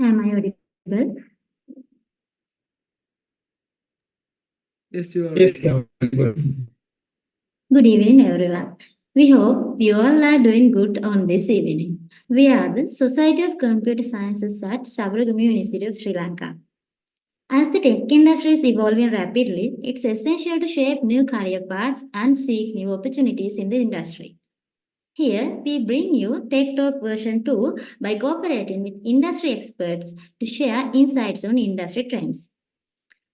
Am I audible? Yes, you are. Yes, yeah. Good evening, everyone. We hope you all are doing good on this evening. We are the Society of Computer Sciences at Sabaragamu University of Sri Lanka. As the tech industry is evolving rapidly, it's essential to shape new career paths and seek new opportunities in the industry. Here, we bring you Tech Talk version 2 by cooperating with industry experts to share insights on industry trends.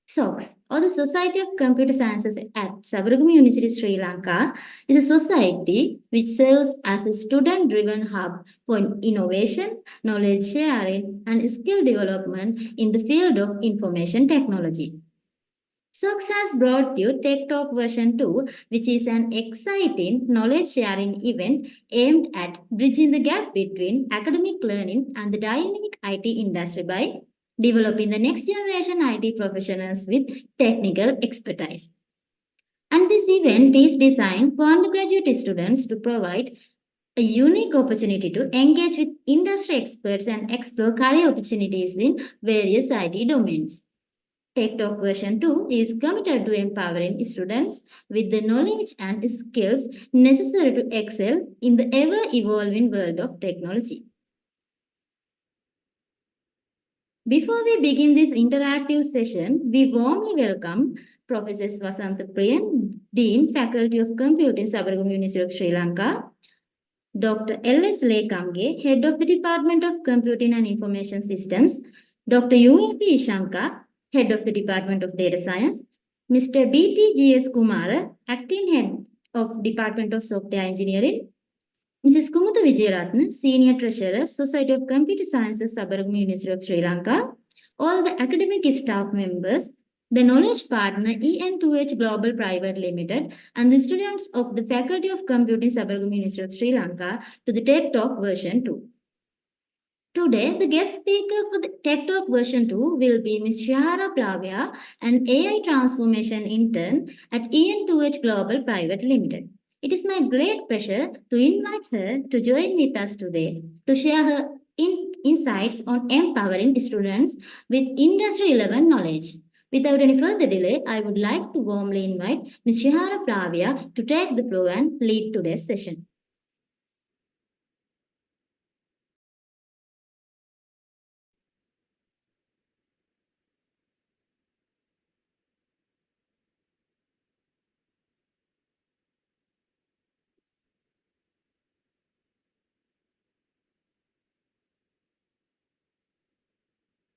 SOCS, or the Society of Computer Sciences at Sabaragamu University, Sri Lanka, is a society which serves as a student-driven hub for innovation, knowledge sharing, and skill development in the field of information technology. SOCS has brought you Tech Talk version 2, which is an exciting knowledge sharing event aimed at bridging the gap between academic learning and the dynamic IT industry by developing the next generation IT professionals with technical expertise. And this event is designed for undergraduate students to provide a unique opportunity to engage with industry experts and explore career opportunities in various IT domains. TechTalk version 2 is committed to empowering students with the knowledge and skills necessary to excel in the ever evolving world of technology. Before we begin this interactive session, we warmly welcome Professor Vasantha Priyan, Dean, Faculty of Computing, Sabaragamu University of Sri Lanka, Dr. L.S. Lekamge, Head of the Department of Computing and Information Systems, Dr. U.A.P. Shankar, Head of the Department of Data Science, Mr. B.T.G.S. Kumara, Acting Head of Department of Software Engineering, Mrs. Kumutha Vijayaratna, Senior Treasurer, Society of Computer Sciences, Sabaragamu University of Sri Lanka, all the academic staff members, the knowledge partner EN2H Global Private Limited, and the students of the Faculty of Computing, Sabaragamu University of Sri Lanka to the Tech Talk version 2. Today, the guest speaker for the Tech Talk version 2 will be Ms. Shahara Plavia, an AI transformation intern at EN2H Global Private Limited. It is my great pleasure to invite her to join with us today to share her insights on empowering students with industry-relevant knowledge. Without any further delay, I would like to warmly invite Ms. Shahara Plavia to take the floor and lead today's session.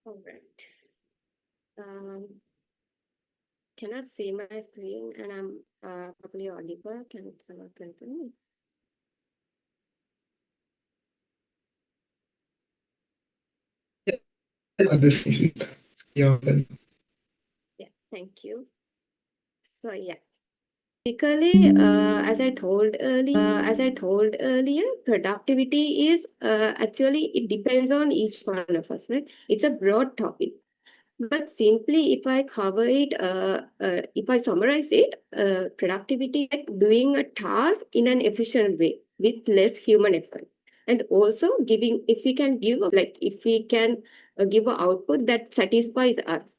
All right. Can I see my screen and I'm properly audible? Can someone confirm me? This is yeah. Yeah, thank you. So yeah. Basically, as I told earlier, productivity is actually it depends on each one of us, right? It's a broad topic. But simply, if I cover it, if I summarize it, productivity is like doing a task in an efficient way with less human effort. And also giving, if we can give, if we can give an output that satisfies us,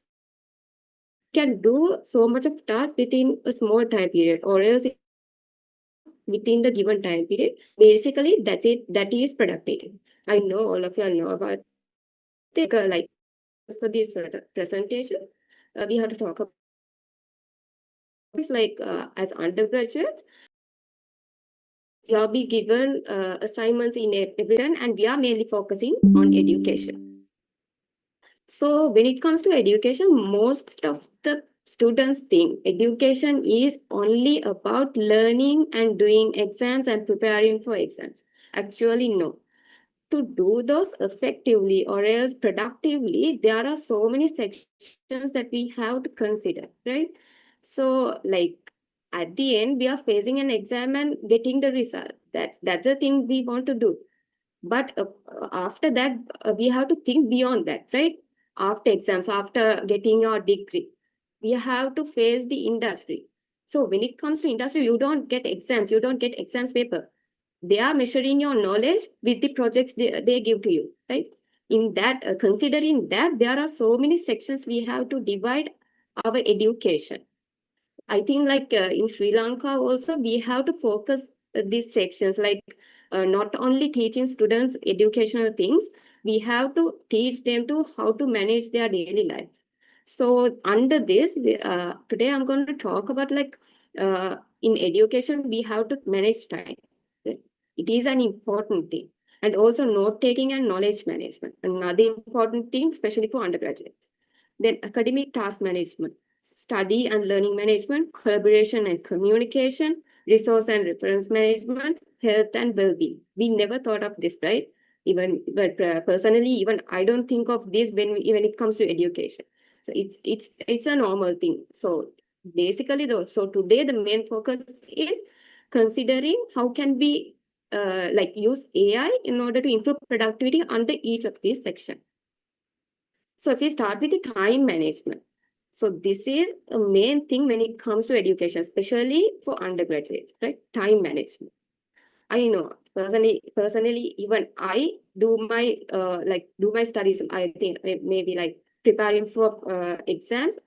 can do so much of task within a small time period, or else within the given time period. Basically, that's it. That is productivity. I know all of you know about like for this presentation, we have to talk about like as undergraduates, you'll be given assignments in every turn, and we are mainly focusing on education. So when it comes to education, most of the students think education is only about learning and doing exams and preparing for exams. Actually, no. To do those effectively or else productively, there are so many sections that we have to consider, right? So like at the end, we are facing an exam and getting the result. That's the thing we want to do. But after that, we have to think beyond that, right? After exams, after getting your degree, we have to face the industry. So when it comes to industry, you don't get exams, you don't get exams paper. They are measuring your knowledge with the projects they give to you, right? in that, considering that there are so many sections we have to divide our education. I think like in Sri Lanka also we have to focus these sections, like not only teaching students educational things, we have to teach them to how to manage their daily lives. So under this, today I'm going to talk about like in education, we have to manage time. It is an important thing. And also note taking and knowledge management, another important thing, especially for undergraduates. Then academic task management, study and learning management, collaboration and communication, resource and reference management, health and well-being. We never thought of this, right? But personally, even I don't think of this when it comes to education. So it's a normal thing. So basically, so today the main focus is considering how can we like use AI in order to improve productivity under each of these sections. So if we start with the time management, so this is a main thing when it comes to education, especially for undergraduates, right? Time management. I know personally, even I do my studies. I think maybe like preparing for exams.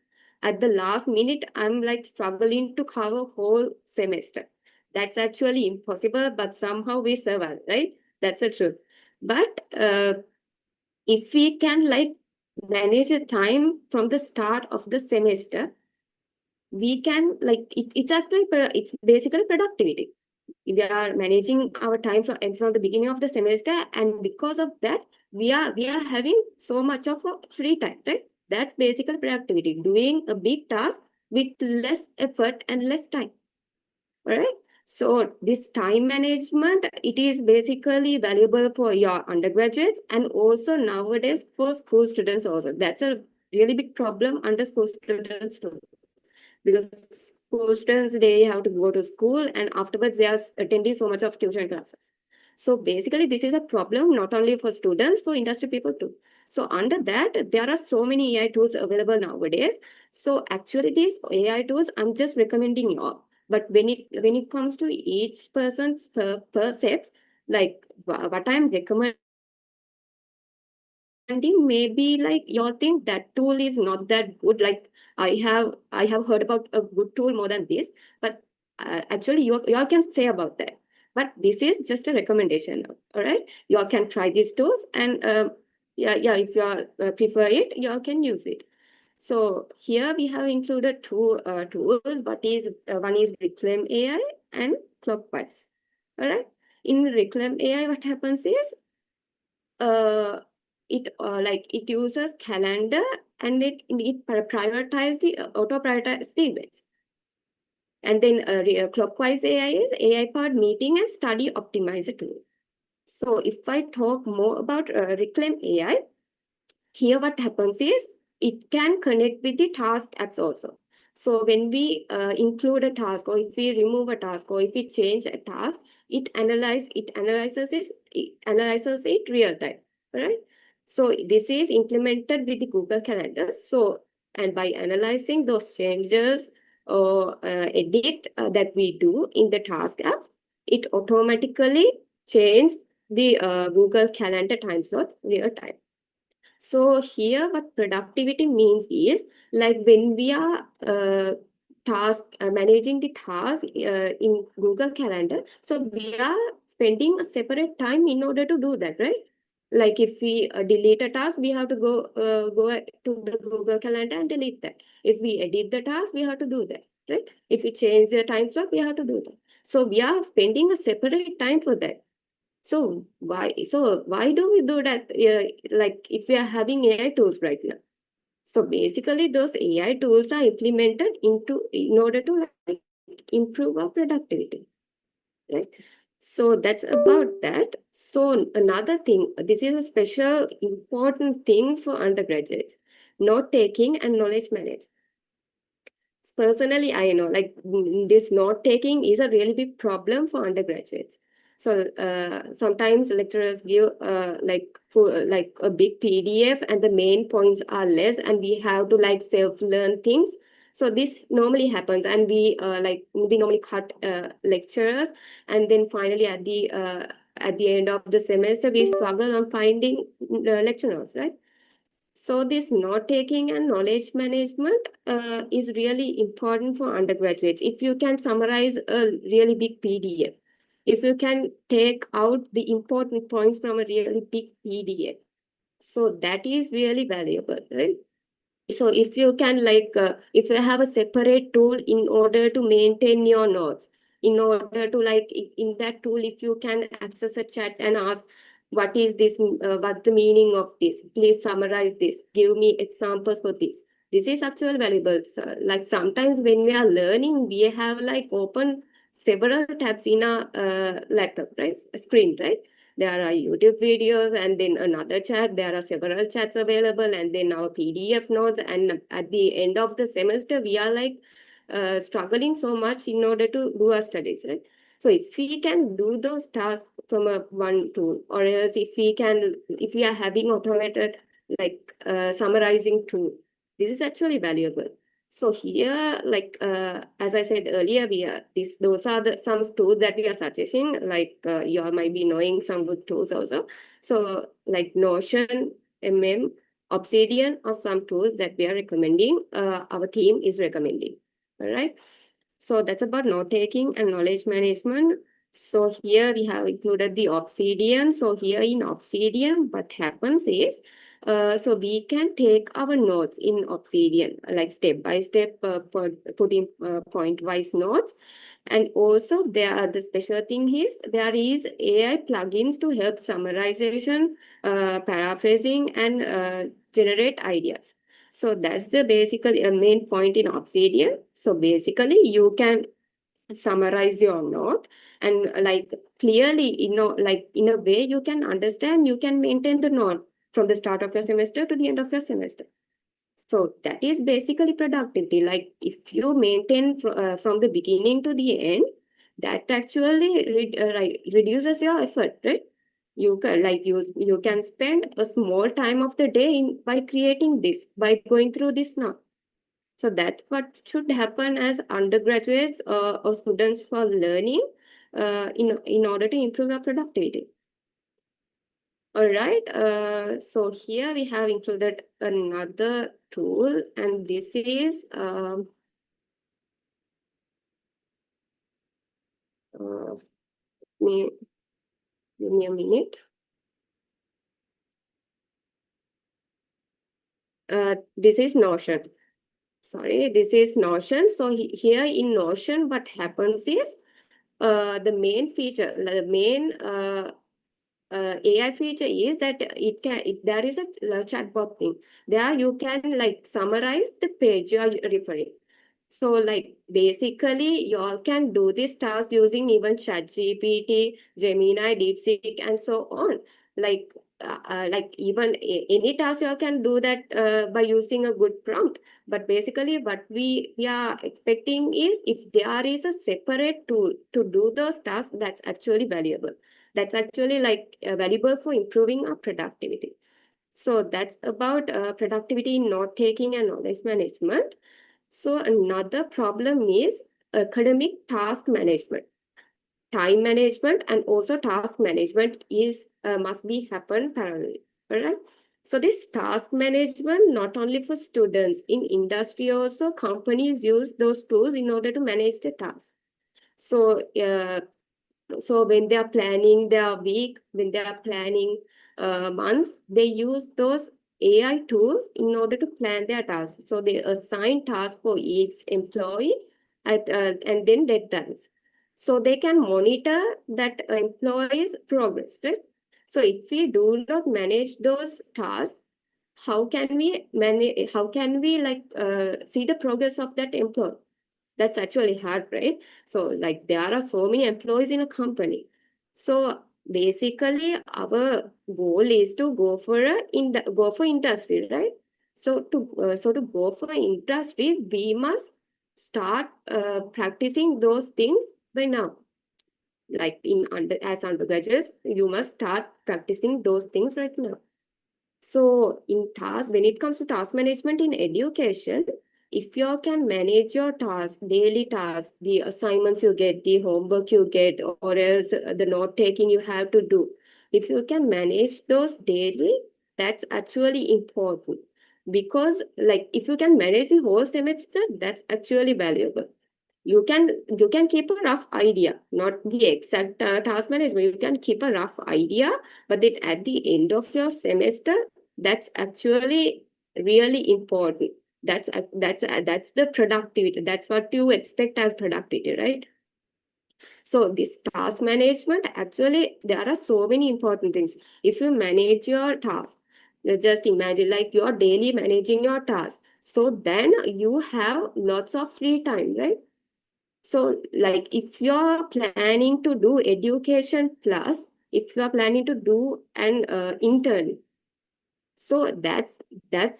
At the last minute, I'm like struggling to cover whole semester. That's actually impossible, but somehow we survive, right? That's the truth. But if we can like manage the time from the start of the semester, we can like it's basically productivity. We are managing our time from the beginning of the semester, and because of that, we are having so much of a free time, right? That's basically productivity, doing a big task with less effort and less time. All right. So this time management, it is basically valuable for your undergraduates and also nowadays for school students also. That's a really big problem under school students too. Because school students, they have to go to school and afterwards they are attending so much of tuition classes. So basically this is a problem not only for students, for industry people too. So under that, there are so many AI tools available nowadays. So actually these AI tools, I'm just recommending you all. But when it comes to each person's percepts, like what I'm recommending, maybe like y'all think that tool is not that good. Like I have heard about a good tool more than this, but actually y'all can say about that. But this is just a recommendation. All right, y'all can try these tools, and yeah, if y'all prefer it, y'all can use it. So here we have included two tools. One is Reclaim AI and Clockwise. All right. In Reclaim AI, what happens is it uses calendar and it prioritize the auto prioritize the events. And then Clockwise AI is AI powered meeting and study optimizer tool. So if I talk more about Reclaim AI, here what happens is it can connect with the task apps also. So when we include a task, or if we remove a task, or if we change a task, it analyzes it real time, right? So this is implemented with the Google Calendar. So, and by analyzing those changes or edit that we do in the task apps, it automatically changes the Google Calendar time slots real time. So here what productivity means is like when we are managing the task in Google Calendar, so we are spending a separate time in order to do that, right? Like if we delete a task, we have to go to the Google Calendar and delete that. If we edit the task, we have to do that, right? If we change the time slot, we have to do that. So we are spending a separate time for that. So why do we do that? Like if we are having AI tools right now. So basically those AI tools are implemented in order to like improve our productivity, right? So that's about that. So another thing, this is a special important thing for undergraduates, note taking and knowledge management. Personally, I know like this note taking is a really big problem for undergraduates. So sometimes lecturers give like a big PDF and the main points are less, and we have to like self-learn things. So this normally happens, and we normally cut lecturers, and then finally at the at the end of the semester, we struggle on finding lecture notes, right? So this note-taking and knowledge management is really important for undergraduates. If you can summarize a really big PDF, if you can take out the important points from a really big PDF, so that is really valuable, right? So if you can if you have a separate tool in order to maintain your notes, in order to in that tool, if you can access a chat and ask, what is this, what the meaning of this? Please summarize this. Give me examples for this. This is actually valuable. So, like sometimes when we are learning, we have open several tabs in our laptop, right? Screen, right? There are YouTube videos and then another chat. There are several chats available and then our PDF notes. And at the end of the semester, we are struggling so much in order to do our studies, right? So if we can do those tasks from a one tool, or else if we are having automated summarizing tool, this is actually valuable. So here, as I said earlier, those are some tools that we are suggesting. You all might be knowing some good tools also. So like Notion, Obsidian are some tools that we are recommending. Our team is recommending. All right. So that's about note-taking and knowledge management. So here we have included the Obsidian. So here in Obsidian, what happens is, so we can take our notes in Obsidian, like step by step, putting point-wise notes. And also the special thing is there is AI plugins to help summarization, paraphrasing, and generate ideas. So that's the basically a main point in Obsidian. So basically you can summarize your note and clearly, in a way you can understand, you can maintain the note from the start of your semester to the end of your semester. So that is basically productivity. Like if you maintain from the beginning to the end, that actually reduces your effort, right? You can you can spend a small time of the day by creating this, by going through this note. So that's what should happen as undergraduates or students for learning in order to improve our productivity. All right, so here we have included another tool, and this is give me a minute. This is Notion. Sorry, this is Notion. So here in Notion, what happens is the main feature, the main AI feature is that there is a chatbot thing. There you can summarize the page you are referring. So basically you all can do this task using even ChatGPT, Gemini, DeepSeek, and so on. Even any task you all can do that by using a good prompt. But basically what we are expecting is if there is a separate tool to do those tasks, that's actually valuable. That's actually valuable for improving our productivity. So that's about productivity in note-taking and knowledge management. So another problem is academic task management. Time management and also task management is must be happen parallelly. All right. So this task management not only for students, in industry also companies use those tools in order to manage the tasks. So so when they are planning their week, when they are planning months, they use those AI tools in order to plan their tasks. So they assign tasks for each employee and then deadlines. So they can monitor that employee's progress, right? So if we do not manage those tasks, how can we manage? How can we see the progress of that employee? That's actually hard, right? So there are so many employees in a company. So basically our goal is to go for industry, right? So to go for industry, we must start practicing those things by now. As undergraduates, you must start practicing those things right now. So when it comes to task management in education, if you can manage your tasks, daily tasks, the assignments you get, the homework you get, or else the note taking you have to do, if you can manage those daily, that's actually important. Because like if you can manage the whole semester, that's actually valuable. You can keep a rough idea, not the exact task management. You can keep a rough idea, but then at the end of your semester, that's actually really important. That's the productivity. That's what you expect as productivity, right? So this task management, actually, there are so many important things. If you manage your task, just imagine like you're daily managing your task. So then you have lots of free time, right? So like if you're planning to do education plus, if you're planning to do an intern, so that's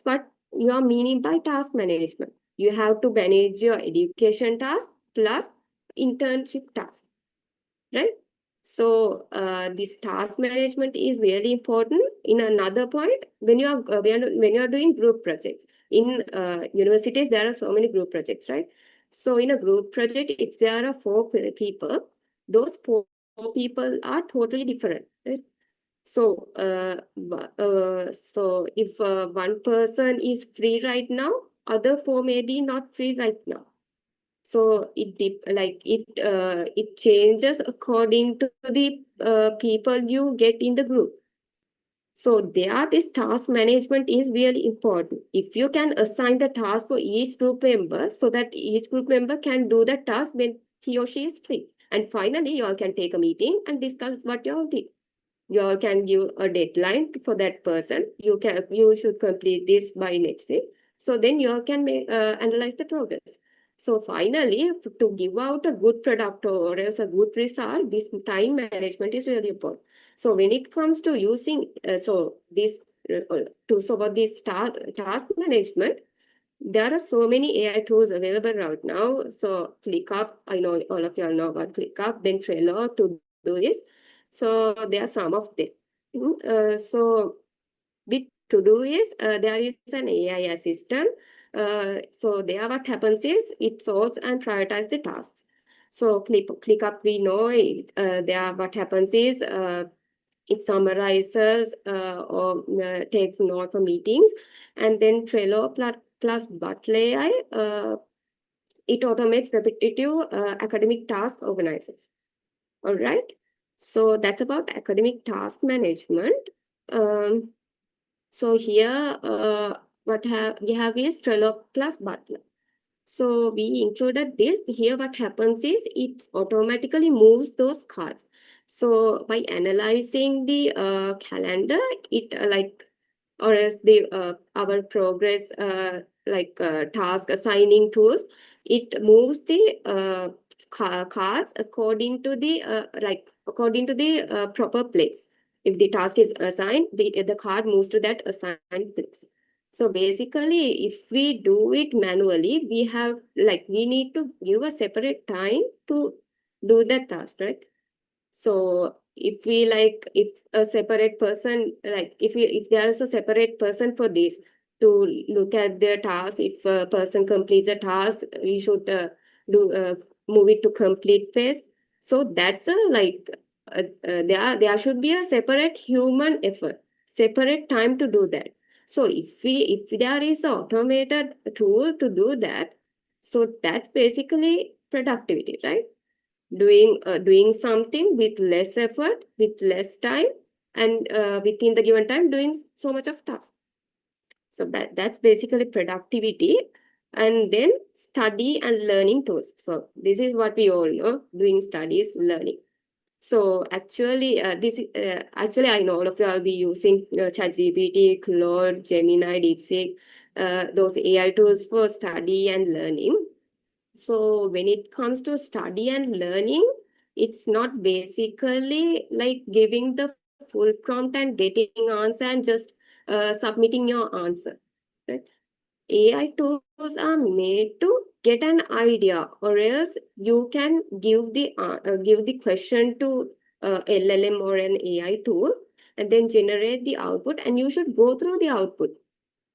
what you're meaning by task management. You have to manage your education task plus internship task, right? So this task management is really important. In another point, when you're doing group projects in universities, there are so many group projects, right? So in a group project, if there are four people, those four people are totally different, right? So so if one person is free right now, other four may be not free right now. So it changes according to the people you get in the group. So there, this task management is really important. If you can assign the task for each group member so that each group member can do the task when he or she is free. And finally, you all can take a meeting and discuss what you all did. You all can give a deadline for that person. You should complete this by next week. So then you all can analyze the progress. So finally, to give out a good product or else a good result, this time management is really important. So when it comes to using, so about this task management, there are so many AI tools available right now. So ClickUp, I know all of you all know about ClickUp, then Trello, to do this. So there are some of them. So with Todoist, there is an AI assistant. So there what happens is it sorts and prioritizes the tasks. So ClickUp, we know there what happens is it summarizes or takes note for meetings, and then Trello plus Butler AI, it automates repetitive academic task organizers. All right. So that's about academic task management. So here, what we have is Trello plus Butler. So we included this. Here what happens is it automatically moves those cards. So by analyzing the calendar, it or else the our progress task assigning tools, it moves the cards according to the proper place. If the task is assigned, the card moves to that assigned place. So basically, if we do it manually, we need to give a separate time to do that task, right? So if a separate person, if there is a separate person for this to look at their task, if a person completes a task, we should move it to complete phase. So that's there should be a separate human effort, separate time to do that. So if there is an automated tool to do that, so that's basically productivity, right? Doing something with less effort, with less time, and within the given time doing so much of task. So that's basically productivity. And then study and learning tools. So this is what we all know, doing studies, learning. So actually, actually I know all of you will be using ChatGPT, Claude, Gemini, DeepSeek, those AI tools for study and learning. So when it comes to study and learning, it's not basically like giving the full prompt and getting answer and just submitting your answer. Right? AI tools are made to get an idea, or else you can give the question to LLM or an AI tool and then generate the output, and you should go through the output.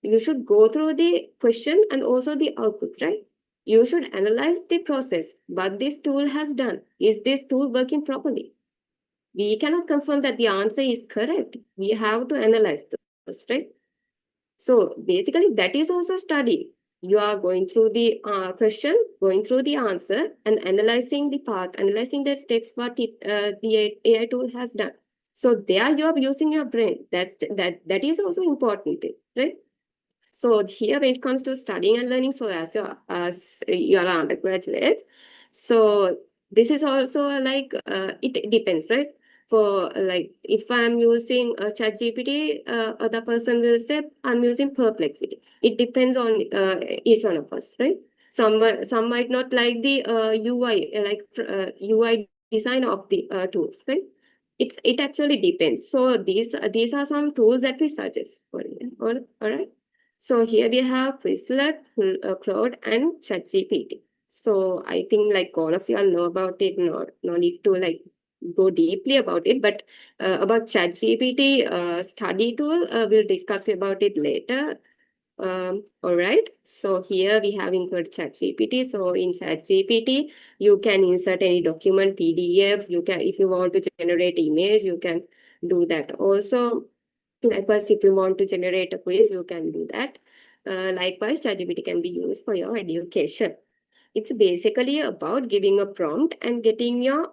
You should go through the question and also the output, right? You should analyze the process, what this tool has done. Is this tool working properly? We cannot confirm that the answer is correct. We have to analyze those, right? So basically, that is also study. You are going through the question, going through the answer, and analyzing the path, analyzing the steps what the AI tool has done. So there you are using your brain. That is also important thing, right? So here, when it comes to studying and learning, so as you are undergraduates, so this is also like it depends, right? For like if I'm using ChatGPT, other person will say I'm using Perplexity. It depends on each one of us, right? Some might not like the UI UI design of the tools, right? It actually depends. So these are some tools that we suggest for you. All right. So here we have Quizlet, Claude, and ChatGPT. So I think like all of you all know about it. No need to like go deeply about it. But about ChatGPT study tool, we'll discuss about it later. All right. So here we have included ChatGPT. So in ChatGPT, you can insert any document, PDF. You can, if you want to generate image, you can do that also. Likewise, if you want to generate a quiz, you can do that. Likewise, ChatGPT can be used for your education. It's basically about giving a prompt and getting your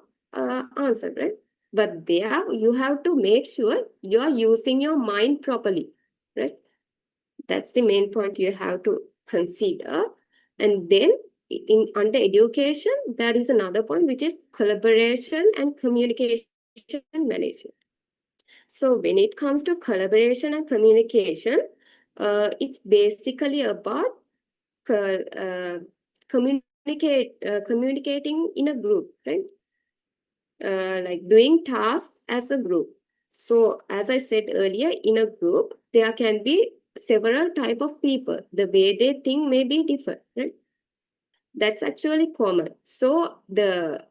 answer, right? But there you have to make sure you are using your mind properly, right? That's the main point you have to consider. And then in under education, there is another point, which is collaboration and communication management. So when it comes to collaboration and communication, it's basically about communicating in a group, right? Like doing tasks as a group. So as I said earlier, in a group, there can be several type of people. The way they think may be different, right? That's actually common. So the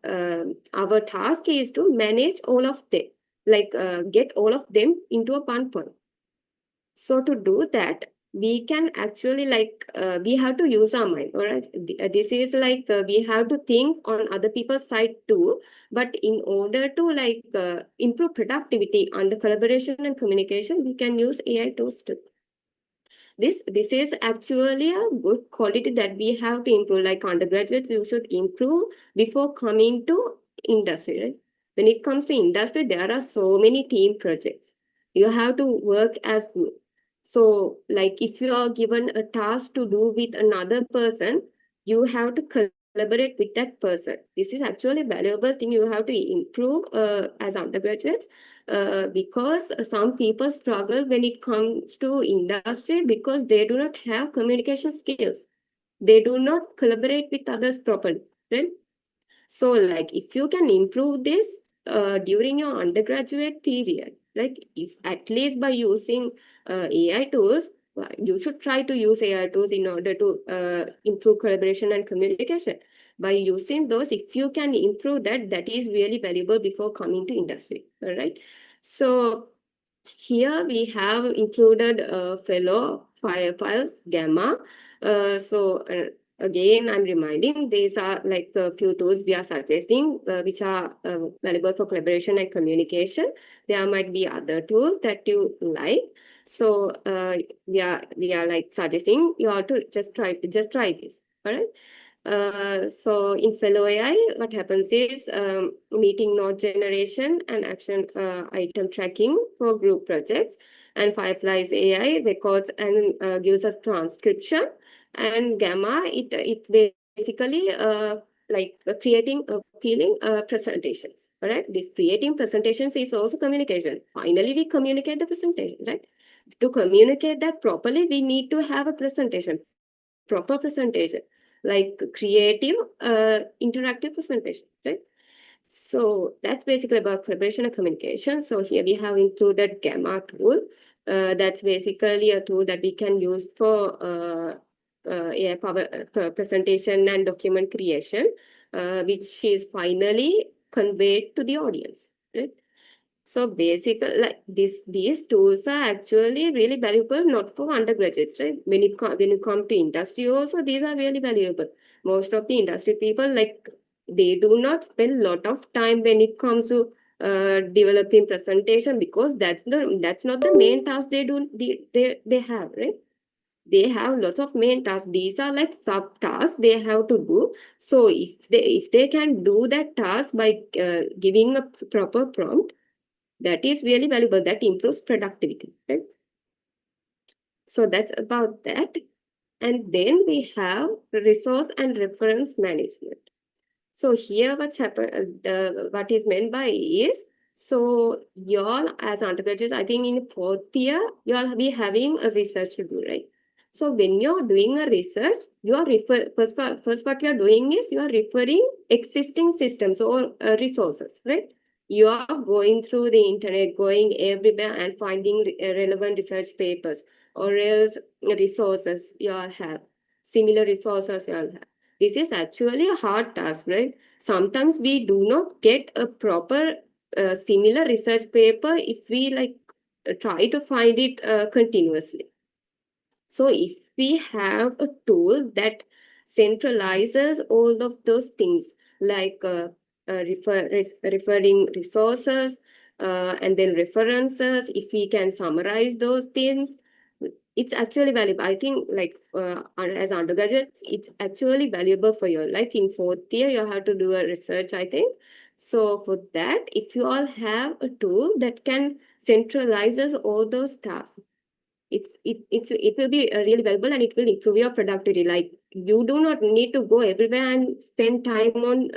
our task is to manage all of them, like get all of them into a one point. So to do that, we can actually like we have to use our mind. All right, this is like we have to think on other people's side too. But in order to like improve productivity under collaboration and communication, we can use AI tools too. This is actually a good quality that we have to improve. Like undergraduates, you should improve before coming to industry, right? When it comes to industry, there are so many team projects. You have to work as group. So like if you are given a task to do with another person, you have to collaborate with that person. This is actually a valuable thing you have to improve as undergraduates. Because some people struggle when it comes to industry because they do not have communication skills. They do not collaborate with others properly, right? So like if you can improve this during your undergraduate period, like if at least by using AI tools, you should try to use AI tools in order to improve collaboration and communication. By using those, if you can improve that, that is really valuable before coming to industry, all right? So here we have included fellow files, gamma. Again, I'm reminding these are like the few tools we are suggesting, which are valuable for collaboration and communication. There might be other tools that you like. So we are like suggesting you have to just try this. All right. So in Fellow AI, what happens is meeting node generation and action item tracking for group projects, and Firefly's AI records and gives us transcription, and Gamma it basically creating appealing presentations. All right, this creating presentations is also communication. Finally, we communicate the presentation, right? To communicate that properly, we need to have a presentation, proper presentation, like creative, interactive presentation, right? So that's basically about collaboration and communication. So here we have included Gamma tool. That's basically a tool that we can use for AI power presentation and document creation, which is finally conveyed to the audience, right? So basically, like these tools are actually really valuable, not for undergraduates, right? When you come to industry also, these are really valuable. Most of the industry people, like, they do not spend a lot of time when it comes to developing presentation, because that's not the main task they have, right? They have lots of main tasks. These are like sub tasks they have to do. So if they can do that task by giving a proper prompt, that is really valuable. That improves productivity, right? So that's about that. And then we have resource and reference management. So here what is meant by is, so y'all as undergraduates, I think in fourth year, y'all be having a research to do, right? So when you're doing a research, you are first what you're doing is you are referring existing systems or resources, right? You are going through the internet, going everywhere and finding relevant research papers, or else resources you all have, similar resources you all have. This is actually a hard task, right? Sometimes we do not get a proper similar research paper if we like try to find it continuously. So if we have a tool that centralizes all of those things, like referring resources and then references, if we can summarize those things, it's actually valuable. I think, like, as undergraduates, it's actually valuable for you. Like in fourth year, you have to do a research, I think. So for that, if you all have a tool that can centralizes all those tasks, it will be really valuable, and it will improve your productivity. Like, you do not need to go everywhere and spend time on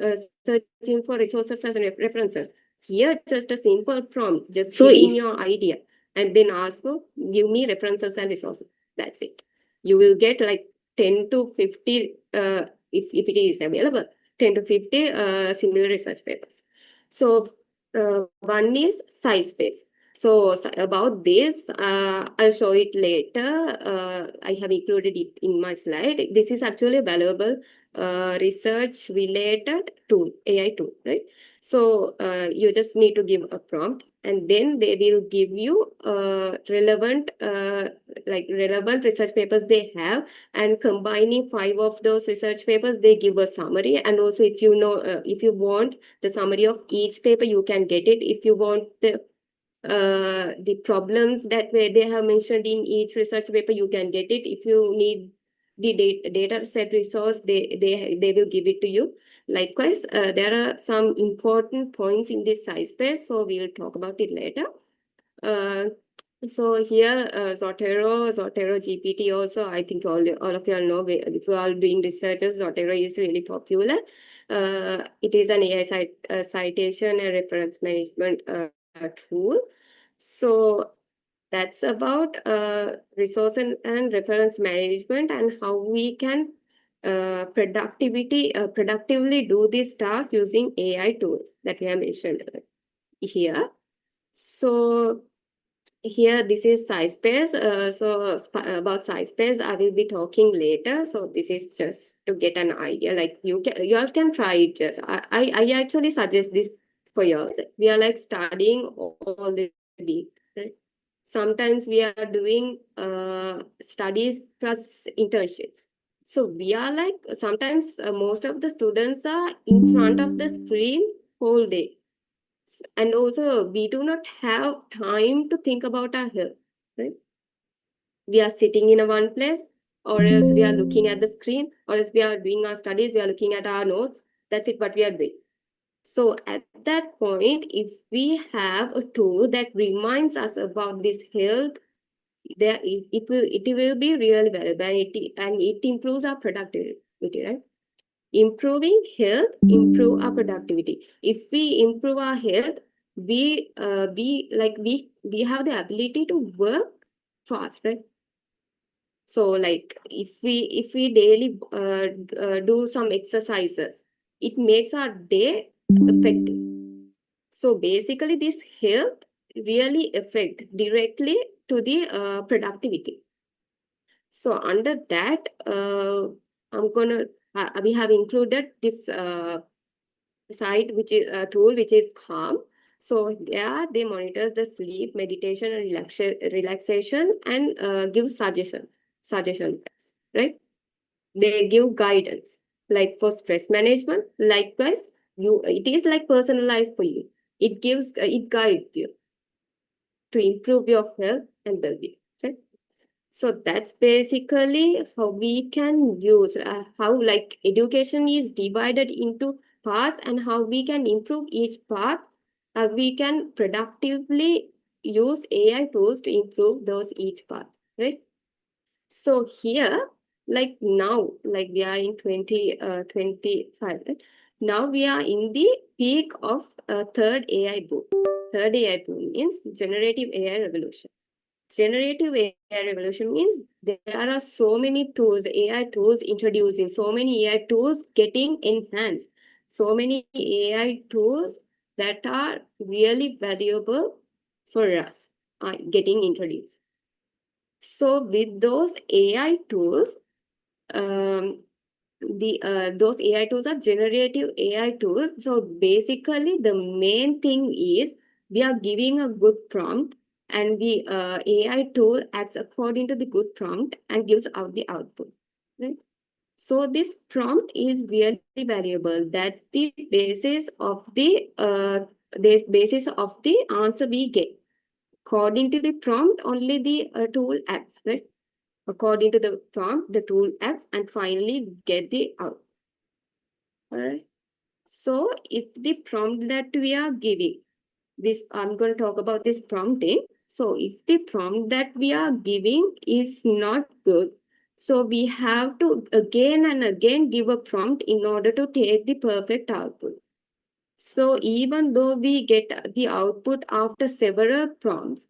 searching for resources and references. Here, just a simple prompt, just So giving if your idea, and then ask for, give me references and resources. That's it. You will get like 10 to 50, if it is available, 10 to 50 similar research papers. So one is SciSpace. So about this, I'll show it later. I have included it in my slide. This is actually a valuable research related tool, AI tool, right? So you just need to give a prompt, and then they will give you relevant research papers they have, and combining 5 of those research papers, they give a summary. And also, if you know, if you want the summary of each paper, you can get it. If you want the problems that they have mentioned in each research paper, you can get it. If you need the data set resource, they will give it to you. Likewise, there are some important points in this SciSpace, so we'll talk about it later. So here, Zotero GPT also, I think all of you all know, if you are doing researches, Zotero is really popular. It is an AI citation and reference management tool. So that's about resource and reference management, and how we can productively do this task using AI tools that we have mentioned here. So here, this is SciSpace. About SciSpace, I will be talking later. So this is just to get an idea. Like, you all can try it. Just I actually suggest this for you all. We are like studying all the week, right? Sometimes we are doing studies plus internships. So we are like, sometimes most of the students are in front of the screen whole day. And also, we do not have time to think about our health, right? We are sitting in a one place, or else we are looking at the screen, or else we are doing our studies, we are looking at our notes. That's it, what we are doing. So at that point, if we have a tool that reminds us about this health, it will be really valuable, and it improves our productivity, right? Improving health, improve our productivity. If we improve our health, we have the ability to work fast, right? So, like, if we daily do some exercises, it makes our day effective. So basically, this health really affect directly to the productivity. So under that, we have included this site, which is a tool which is Calm. So there they monitor the sleep, meditation, and relaxation, and give suggestions, right? They give guidance, like for stress management. Likewise, it is like personalized for you. It guides you to improve your health and well-being. Right? So that's basically how we can use how like education is divided into parts and how we can improve each part. We can productively use AI tools to improve those each part, right? So here, like now, like we are in 2025, right? Now we are in the peak of third AI boom. Third AI boom means generative AI revolution. Generative AI revolution means there are so many tools, AI tools introducing, so many AI tools getting enhanced, so many AI tools that are really valuable for us getting introduced. So with those AI tools, those AI tools are generative AI tools. So basically, the main thing is we are giving a good prompt, and the AI tool acts according to the good prompt and gives out the output. Right. So this prompt is really valuable. That's the basis of the answer we get. According to the prompt, only the tool acts, right? According to the prompt, the tool acts and finally get the out. All right. So if the prompt that we are giving, this I'm going to talk about this prompting. So if the prompt that we are giving is not good, so we have to again and again give a prompt in order to take the perfect output. So even though we get the output after several prompts,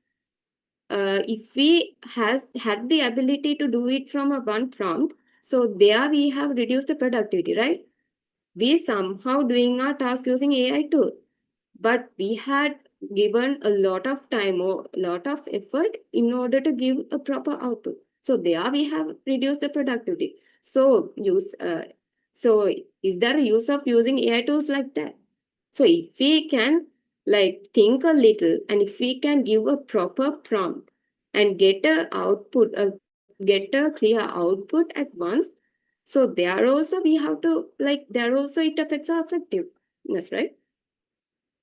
if we had the ability to do it from a one prompt, so there we have reduced the productivity, right? We somehow doing our task using AI tool, but we had given a lot of time or a lot of effort in order to give a proper output. So there we have reduced the productivity. So is there a use of using AI tools like that? So if we can like think a little, and if we can give a proper prompt and get a output, get a clear output at once, so there also we have to like there also it affects our effectiveness, right?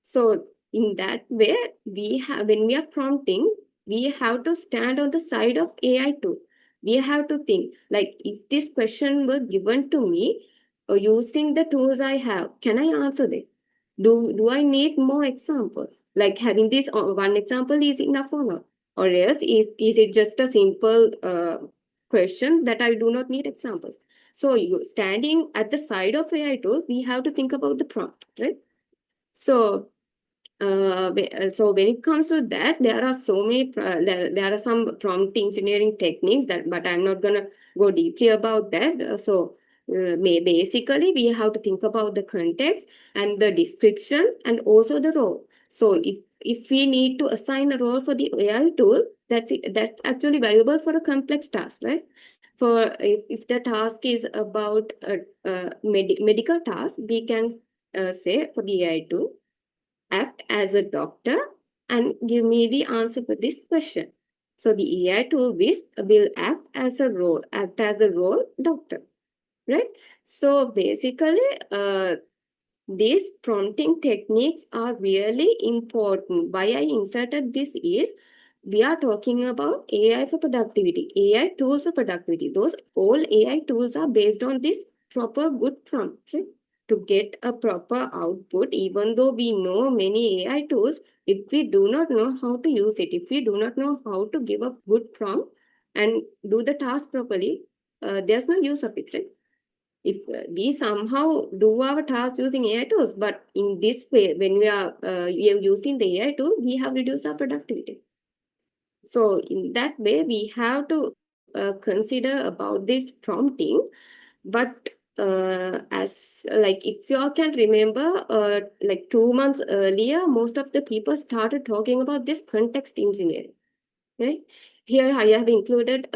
So in that way, we have when we are prompting, we have to stand on the side of AI tool. We have to think like if this question were given to me using the tools I have, can I answer this? Do I need more examples? Like having this one example is enough or not? Or else is it just a simple question that I do not need examples? So you standing at the side of AI tool, we have to think about the prompt, right? So so when it comes to that, there are so many there are some prompt engineering techniques that, but I'm not gonna go deeply about that. Basically we have to think about the context and the description and also the role. So if we need to assign a role for the AI tool, that's actually valuable for a complex task, right? For if the task is about a medical task, we can say for the AI tool, act as a doctor and give me the answer for this question. So the AI tool will act as the role doctor, right? So basically, these prompting techniques are really important. Why I inserted this is we are talking about AI for productivity, AI tools for productivity. Those all AI tools are based on this proper good prompt, right? To get a proper output, even though we know many AI tools, if we do not know how to use it, if we do not know how to give a good prompt and do the task properly, there's no use of it, right? If we somehow do our task using AI tools, but in this way, when we are using the AI tool, we have reduced our productivity. So in that way, we have to consider about this prompting. But as like if you all can remember, like 2 months earlier, most of the people started talking about this context engineering, right? Here I have included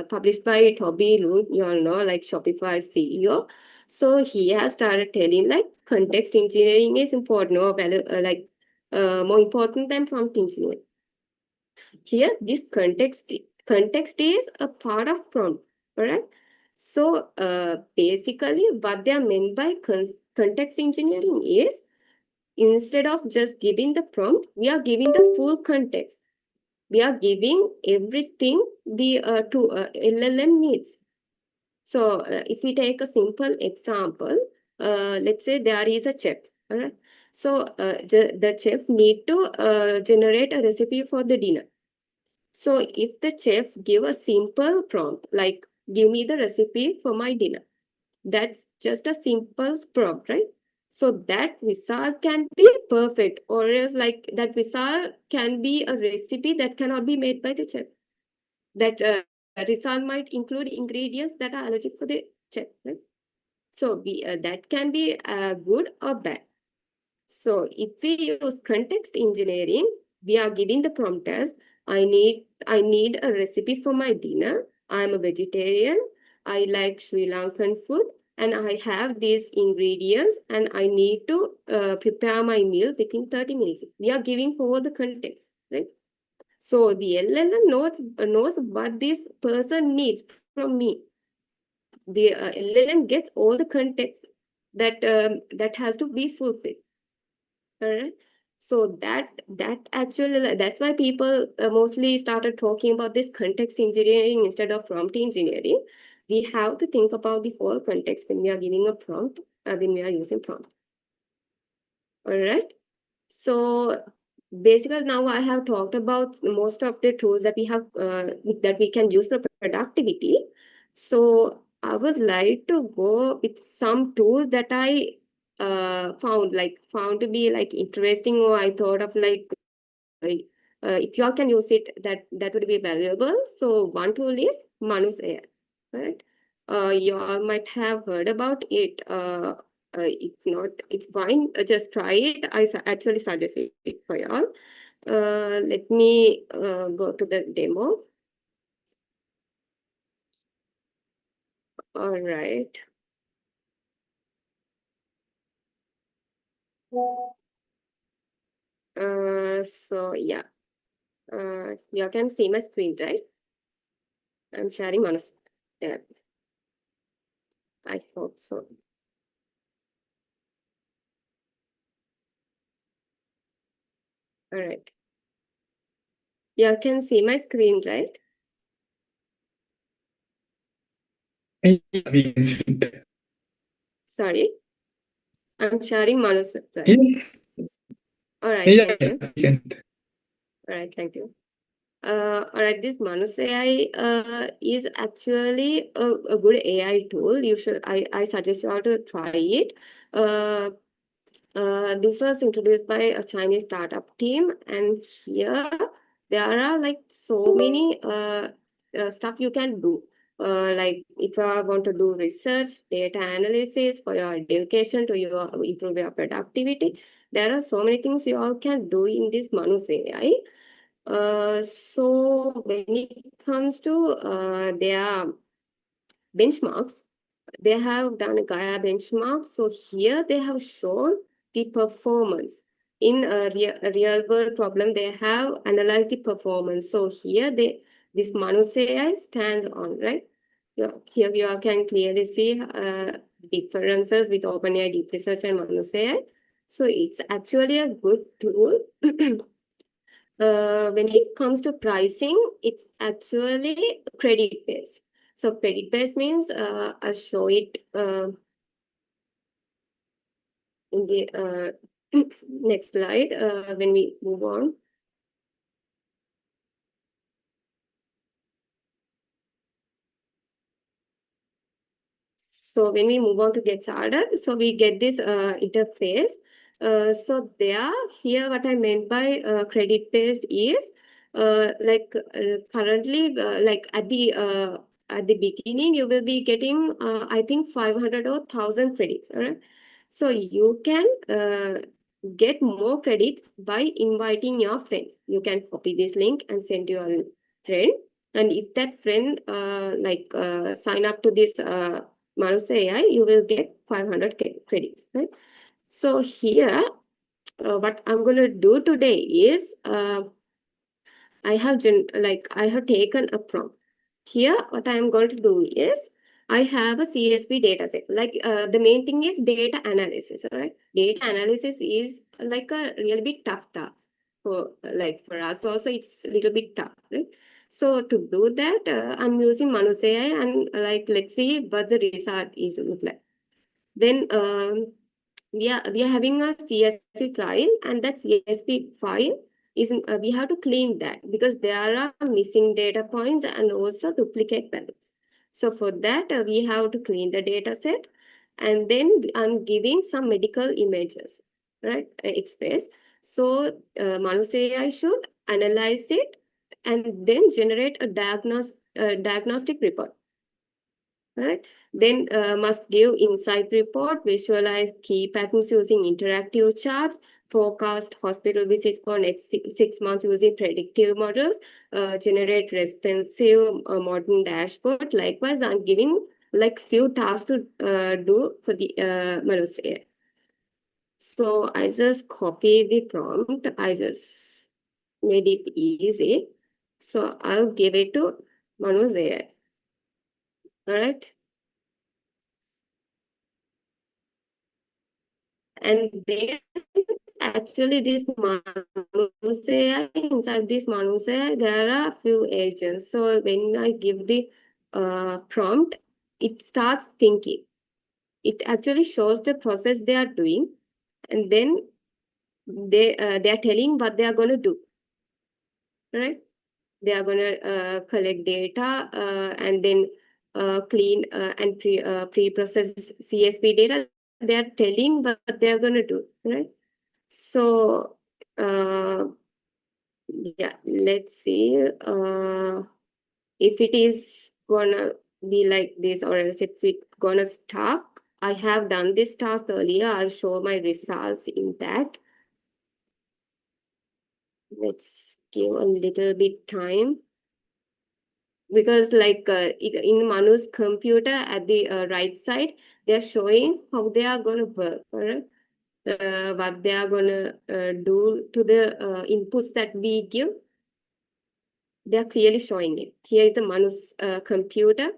published by Toby Lu, you all know, like Shopify CEO. So he has started telling like context engineering is important or more important than prompt engineering. Here, this context is a part of prompt, alright? So basically, what they are meant by context engineering is instead of just giving the prompt, we are giving the full context. We are giving everything the LLM needs. So if we take a simple example, let's say there is a chef, alright? So the chef need to generate a recipe for the dinner. So if the chef give a simple prompt, like give me the recipe for my dinner, that's just a simple prompt, right? So that result can be perfect, or else like that result can be a recipe that cannot be made by the chef. That result might include ingredients that are allergic for the chef, right? So that can be good or bad. So if we use context engineering, we are giving the prompt as I need a recipe for my dinner. I'm a vegetarian. I like Sri Lankan food and I have these ingredients and I need to prepare my meal within 30 minutes. We are giving all the context, right? So the LLM knows what this person needs from me. The LLM gets all the context that has to be fulfilled. All right. So that actually, that's why people mostly started talking about this context engineering instead of prompt engineering. We have to think about the whole context when we are giving a prompt, when we are using prompt. All right. So basically now I have talked about most of the tools that we have that we can use for productivity. So I would like to go with some tools that I found to be like interesting, or I thought of like if you all can use it, that would be valuable. So one tool is Manus AI, right? You all might have heard about it. If not, it's fine. Just try it. I actually suggest it for y'all. Let me go to the demo. All right. So yeah, you can see my screen, right? I'm sharing Manus tab. I hope so. All right. You can see my screen, right? Yeah, we can see that. Sorry. I'm sharing Manu's website. Yes. All right, Yeah, thank you. we can. All right, thank you. All right, this Manus AI is actually a good AI tool. I suggest you all to try it. This was introduced by a Chinese startup team, and here there are like so many stuff you can do. Like if you want to do research, data analysis for your education to improve your productivity, there are so many things you all can do in this Manus AI. So when it comes to their benchmarks, they have done a Gaia benchmark. So here they have shown the performance in a real world problem. They have analyzed the performance. So here this Manus AI stands on, right? Here you can clearly see differences with OpenAI Deep Research and Manus AI. So it's actually a good tool. When it comes to pricing, it's actually credit based. So credit based means I'll show it in the next slide when we move on. So when we move on to get started, so we get this interface. So there, here what I meant by credit based is currently like at the beginning you will be getting I think 500 or 1,000 credits. All right. So you can get more credits by inviting your friends. You can copy this link and send to your friend, And if that friend sign up to this Manus AI, you will get 500 credits, right? So here, what I'm going to do today is I have taken a prompt. Here, what I am going to do is I have a CSV data set. The main thing is data analysis, right? Data analysis is like a really bit tough task for us also. It's a little bit tough, right? So to do that, I'm using Manus AI and let's see what the result is look like. Then we are having a CSV file, and that CSV file is we have to clean that because there are missing data points and also duplicate values. So for that, we have to clean the data set, and then I'm giving some medical images, right? Express. So Manus AI should analyze it and then generate a diagnostic report. Right? Then must give insight report, visualize key patterns using interactive charts, forecast hospital visits for next 6 months using predictive models, generate responsive modern dashboard. Likewise, I'm giving few tasks to do for the Manus AI. So I just copy the prompt. I just made it easy. So I'll give it to Manus AI. All right. And then actually this Manus AI, inside this Manus AI, there are a few agents. So when I give the prompt, it starts thinking. It actually shows the process they are doing, and then they are telling what they are going to do. Right? They are going to collect data and then clean and pre-process CSV data. They are telling what they are going to do. Right? So, yeah, let's see if it is gonna be like this or else if it gonna stuck. I have done this task earlier. I'll show my results in that. Let's give a little bit time. Because in Manu's computer at the right side, they're showing how they are going to work, right? What they are going to do to the inputs that we give. They are clearly showing it. Here is the Manu's computer,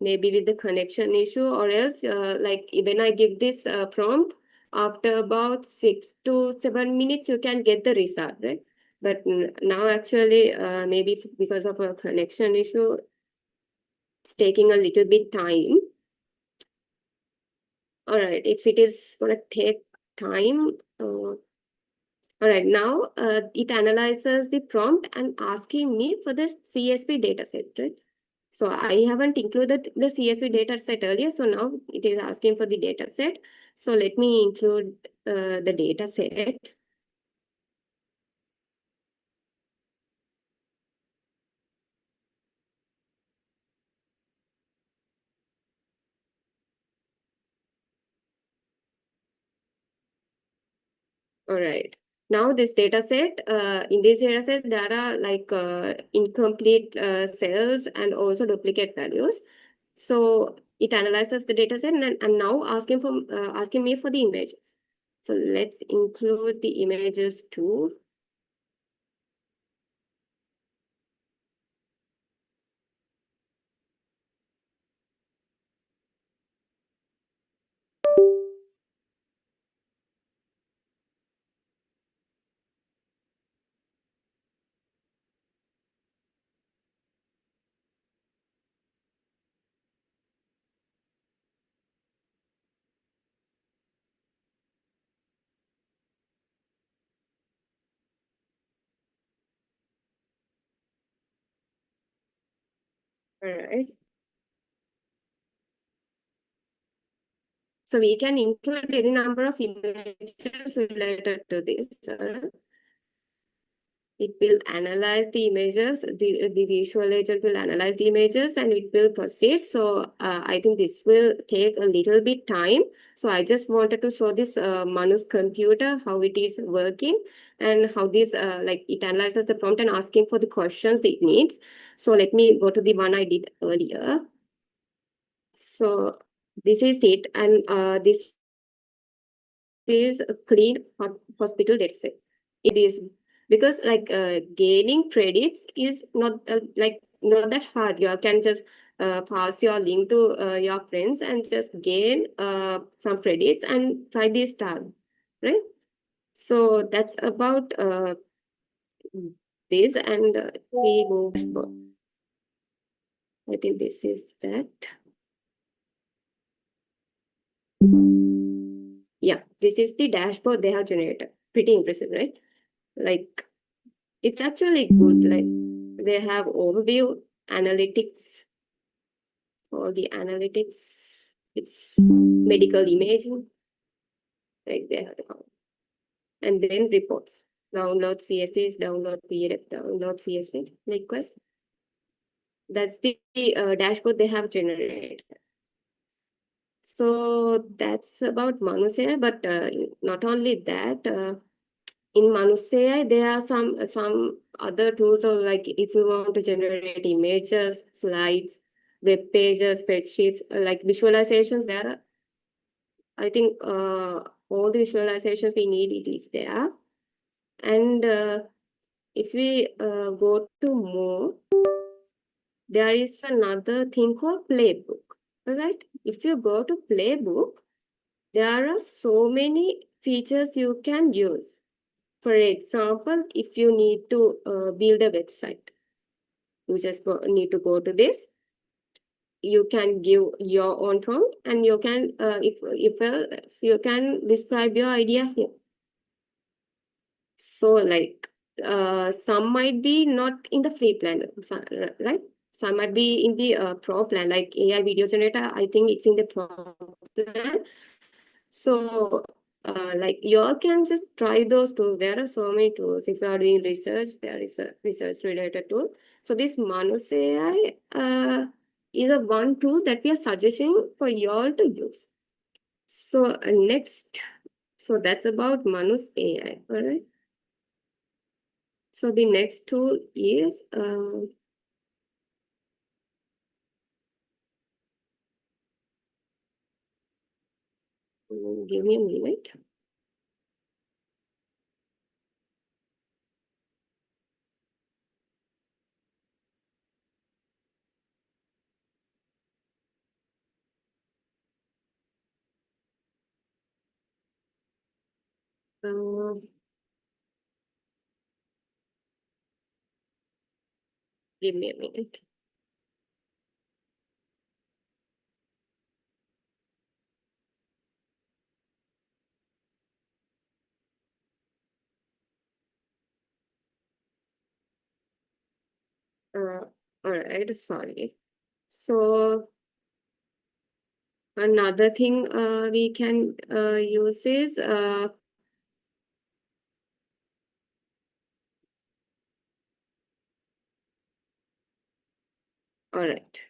maybe with the connection issue, or else when I give this prompt, after about 6 to 7 minutes, you can get the result, right? But now actually, maybe because of a connection issue, it's taking a little bit time. All right, if it is going to take time, all right, now it analyzes the prompt and asking me for the CSV dataset, right? So I haven't included the CSV dataset earlier, so now it is asking for the dataset. So let me include the dataset. All right. Now this dataset, in this dataset, there are incomplete cells and also duplicate values. So it analyzes the dataset and now asking me for the images. So let's include the images too. All right. So we can include any number of images related to this. It will analyze the images, the visual agent will analyze the images and it will proceed. So I think this will take a little bit time. So I just wanted to show this Manu's computer, how it is working and how this, like it analyzes the prompt and asking for the questions that it needs. So let me go to the one I did earlier. So this is it. And this is a clean hospital dataset. It is because like gaining credits is not not that hard. You can just pass your link to your friends and just gain some credits and try this tag, right? So that's about this, and we move. I think this is that. Yeah, this is the dashboard they have generated. Pretty impressive, right? Like it's actually good. Like they have overview, analytics, all the analytics. It's medical imaging. Like they have the count. And then reports. Download CSV, download PDF, download CSV request. That's the dashboard they have generated. So that's about Manus AI, but not only that, in Manus AI, there are some other tools, or like if you want to generate images, slides, web pages, spreadsheets, like visualizations, there are, I think all the visualizations we need, it is there. And if we go to more, there is another thing called Playbook. All right. If you go to Playbook, there are so many features you can use. For example, if you need to build a website, you just need to go to this. You can give your own prompt, and you can, if you can describe your idea here. So like some might be not in the free plan, right? Some might be in the pro plan, like AI video generator. I think it's in the pro plan. So like you all can just try those tools. There are so many tools. If you are doing research, there is a research related tool. So this Manus AI is a one tool that we are suggesting for you all to use. So next, so that's about Manus AI. All right. So the next tool is give me a minute. Give me a minute. All right, sorry. So another thing we can use is all right.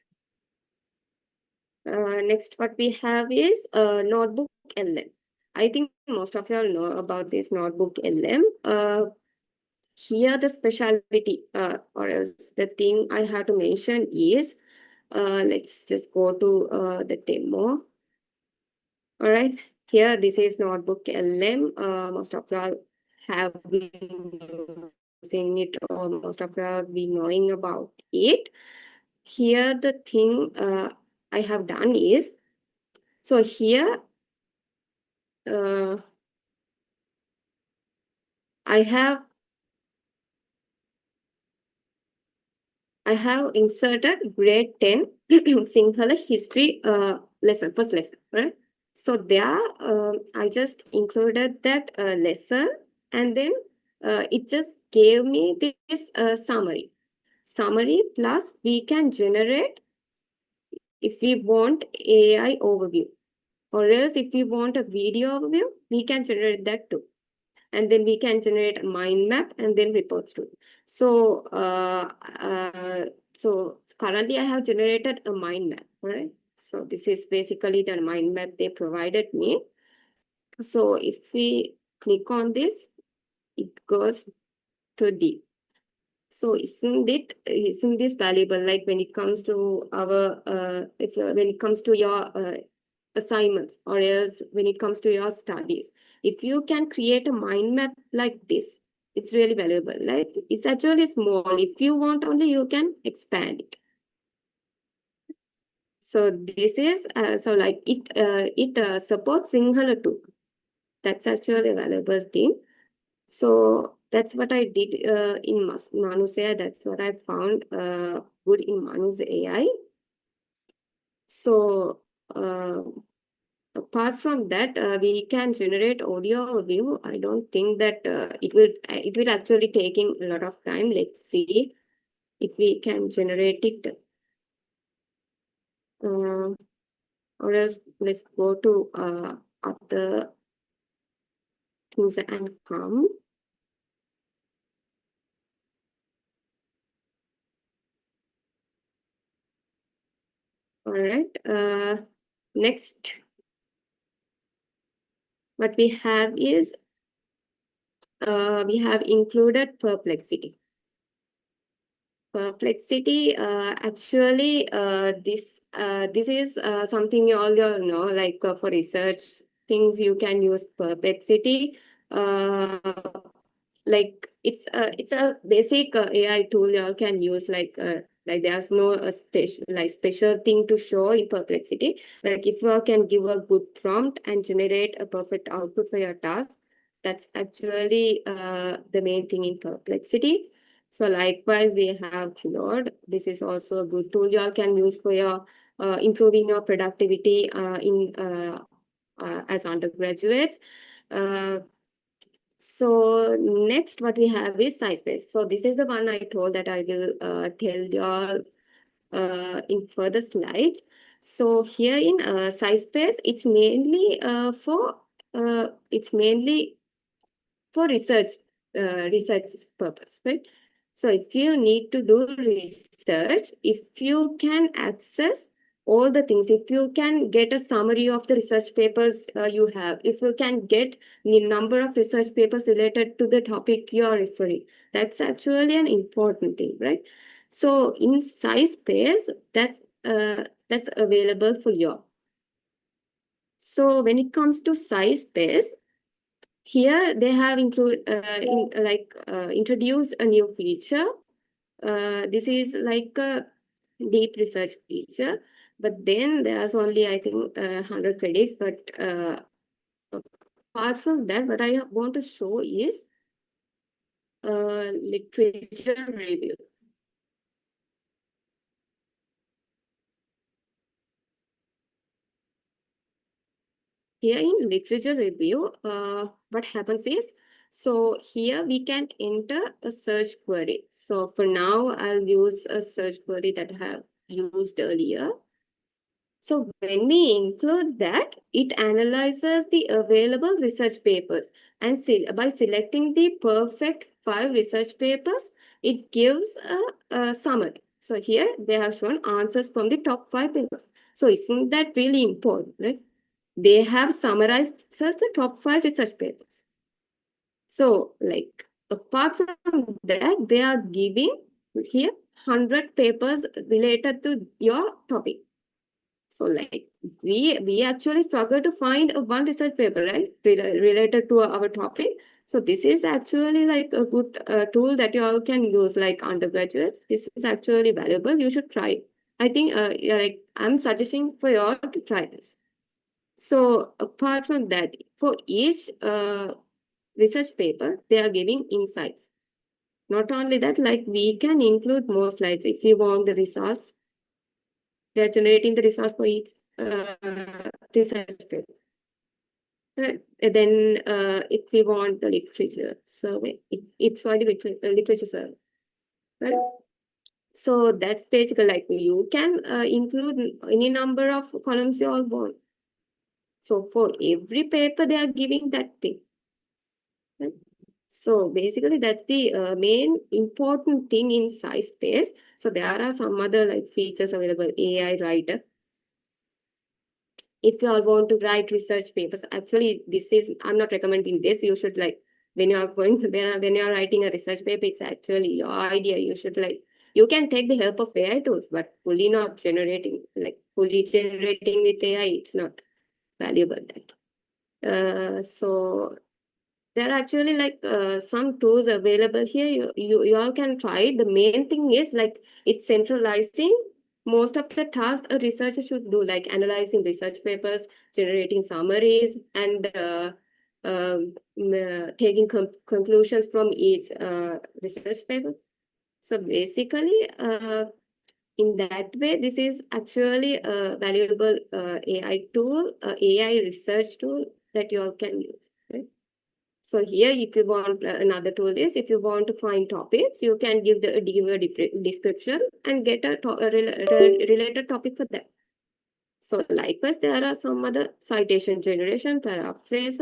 Next, what we have is Notebook LM. I think most of you all know about this Notebook LM. Here the specialty or else the thing I have to mention is, let's just go to the demo. All right, here this is Notebook LM. Most of you all have been using it, or most of you have been knowing about it. Here the thing I have done is, so here I have inserted grade 10 Sinhala history lesson, first lesson, right? So there I just included that lesson, and then it just gave me this summary. Summary plus we can generate if we want AI overview, or else if we want a video overview, we can generate that too. and then we can generate a mind map and then reports to it. So, so currently I have generated a mind map, right? So this is basically the mind map they provided me. So if we click on this, it goes to D. So isn't this valuable? Like when it comes to our when it comes to your assignments, or else when it comes to your studies, if you can create a mind map like this, it's really valuable. Like it's actually small. If you want only, you can expand it. So this is so like it supports Sinhala too. That's actually a valuable thing. So that's what I did in Manus AI. That's what I found good in Manus AI. So apart from that, we can generate audio view. I don't think that it will actually taking a lot of time. Let's see if we can generate it. Or else let's go to other things and come. All right. Next, what we have is we have included perplexity. Perplexity, actually, this is something you all know, like for research things, you can use perplexity. Like it's a basic AI tool you all can use. Like there's no special thing to show in perplexity. Like if you all can give a good prompt and generate a perfect output for your task, that's actually the main thing in perplexity. So likewise, we have Claude. This is also a good tool you all can use for your improving your productivity as undergraduates. So next, what we have is SciSpace. So this is the one I told that I will tell you all in further slides. So here in SciSpace, it's mainly for research purpose, right? So if you need to do research, if you can access all the things, if you can get a summary of the research papers you have, if you can get the number of research papers related to the topic you are referring, that's actually an important thing, right? So in SciSpace, that's available for you. So when it comes to SciSpace, here they have introduced a new feature. This is like a deep research feature, but then there's only, I think, 100 credits. But apart from that, what I want to show is literature review. Here in literature review, what happens is, so here we can enter a search query. So for now, I'll use a search query that I have used earlier. So when we include that, it analyzes the available research papers, and by selecting the perfect 5 research papers, it gives a summary. So here they have shown answers from the top 5 papers. So isn't that really important, right? They have summarized just the top 5 research papers. So like apart from that, they are giving here 100 papers related to your topic. So like we actually struggle to find one research paper, right, related to our topic. So this is actually like a good tool that you all can use, like undergraduates. This is actually valuable. You should try it. I think yeah, like I'm suggesting for you all to try this. So apart from that, for each research paper, they are giving insights. Not only that, like we can include more slides if you want the results. They are generating the results for each research paper. Then if we want the literature survey, it's for the literature survey. Right? So that's basically like you can include any number of columns you all want. So for every paper, they are giving that thing. Right? So basically, that's the main important thing in SciSpace. So there are some other like features available. AI writer. If you all want to write research papers, actually, I'm not recommending this. You should like when you are when you are writing a research paper, it's actually your idea. You should like you can take the help of AI tools, but fully generating with AI, it's not valuable. So there are actually some tools available here. You all can try it. The main thing is like it's centralizing most of the tasks a researcher should do, like analyzing research papers, generating summaries, and taking conclusions from each research paper. So basically, in that way, this is actually a valuable AI tool, AI research tool that you all can use. Right? So here, if you want another tool is if you want to find topics, you can give a description and get a related topic for that. So likewise, there are some other citation generation, paraphrase,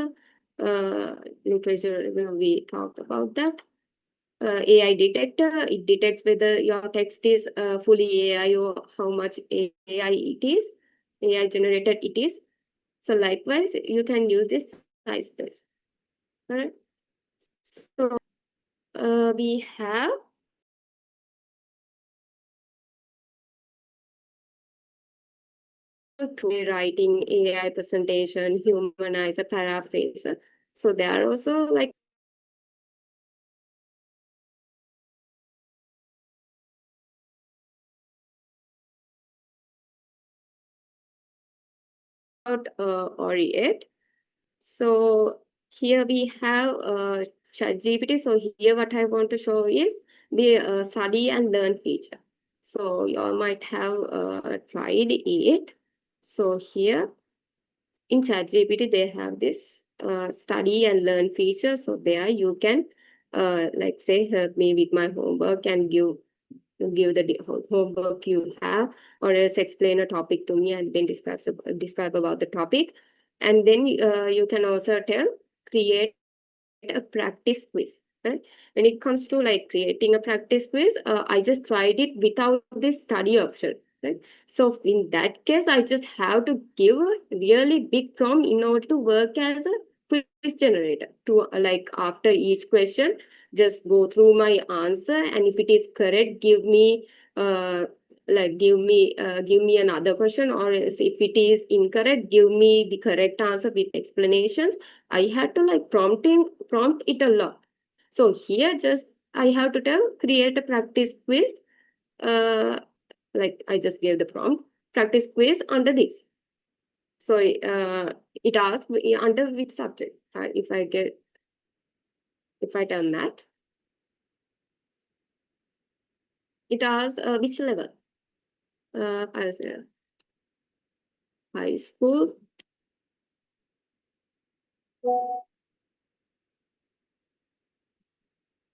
literature review. We talked about that. AI detector, it detects whether your text is fully AI or how much AI it is, AI generated it is. So likewise, you can use this SciSpace. All right. So we have to writing AI presentation, humanizer, paraphrase. So they are also like or yet. So here we have ChatGPT. So here what I want to show is the study and learn feature. So you all might have tried it. So here in ChatGPT, they have this study and learn feature. So there you can like say help me with my homework and give the homework you have, or else explain a topic to me and then describe about the topic. And then you can also create a practice quiz. Right? When it comes to like creating a practice quiz, I just tried it without this study option. Right? So in that case, I just have to give a really big prompt in order to work as a quiz generator. To like after each question, just go through my answer, and if it is correct, give me give me another question, or else if it is incorrect, give me the correct answer with explanations. I had to like prompt it a lot. So here just I have to create a practice quiz. Like I just gave the prompt practice quiz under this. So it asks under which subject. If I tell math, it asks which level. I'll say high school.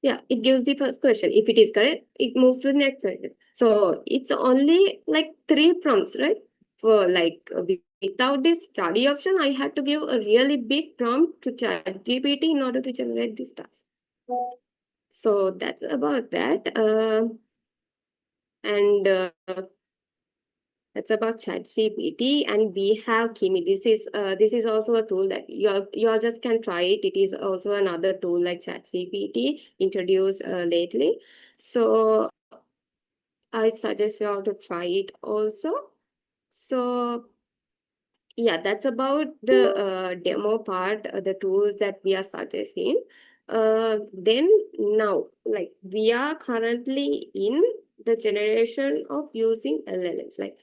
Yeah, it gives the first question. If it is correct, it moves to the next question. So it's only like 3 prompts, right? For like without this study option, I had to give a really big prompt to ChatGPT in order to generate this task. So that's about that. And that's about ChatGPT, and we have Kimi. This is also a tool that you all just can try it. It is also another tool like ChatGPT introduced lately. So I suggest you all to try it also. So yeah, that's about the demo part, the tools that we are suggesting. Then now, like we are currently in the generation of using LLMs, like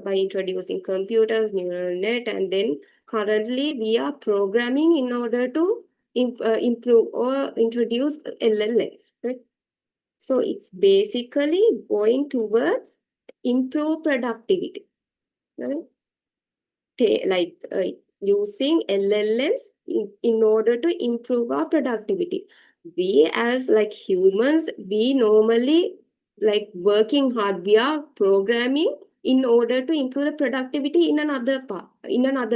by introducing computers, neural net, and then currently we are programming in order to improve or introduce LLMs, right? So it's basically going towards improve productivity, right? Like using LLMs in order to improve our productivity. We as like humans, we normally like working hard. We are programming in order to improve the productivity in another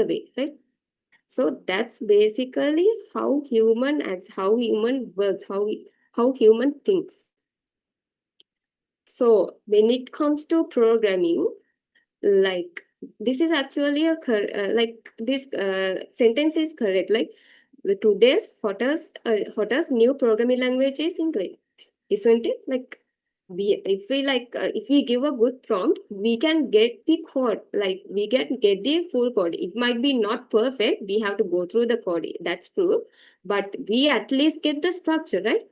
way, right? So that's basically how human acts, how human works, how human thinks. So when it comes to programming, like this is actually like this sentence is correct. Like today's hottest new programming language is English, isn't it? Like if we give a good prompt, we can get the code. Like we can get the full code. It might be not perfect. We have to go through the code. That's true, but we at least get the structure, right?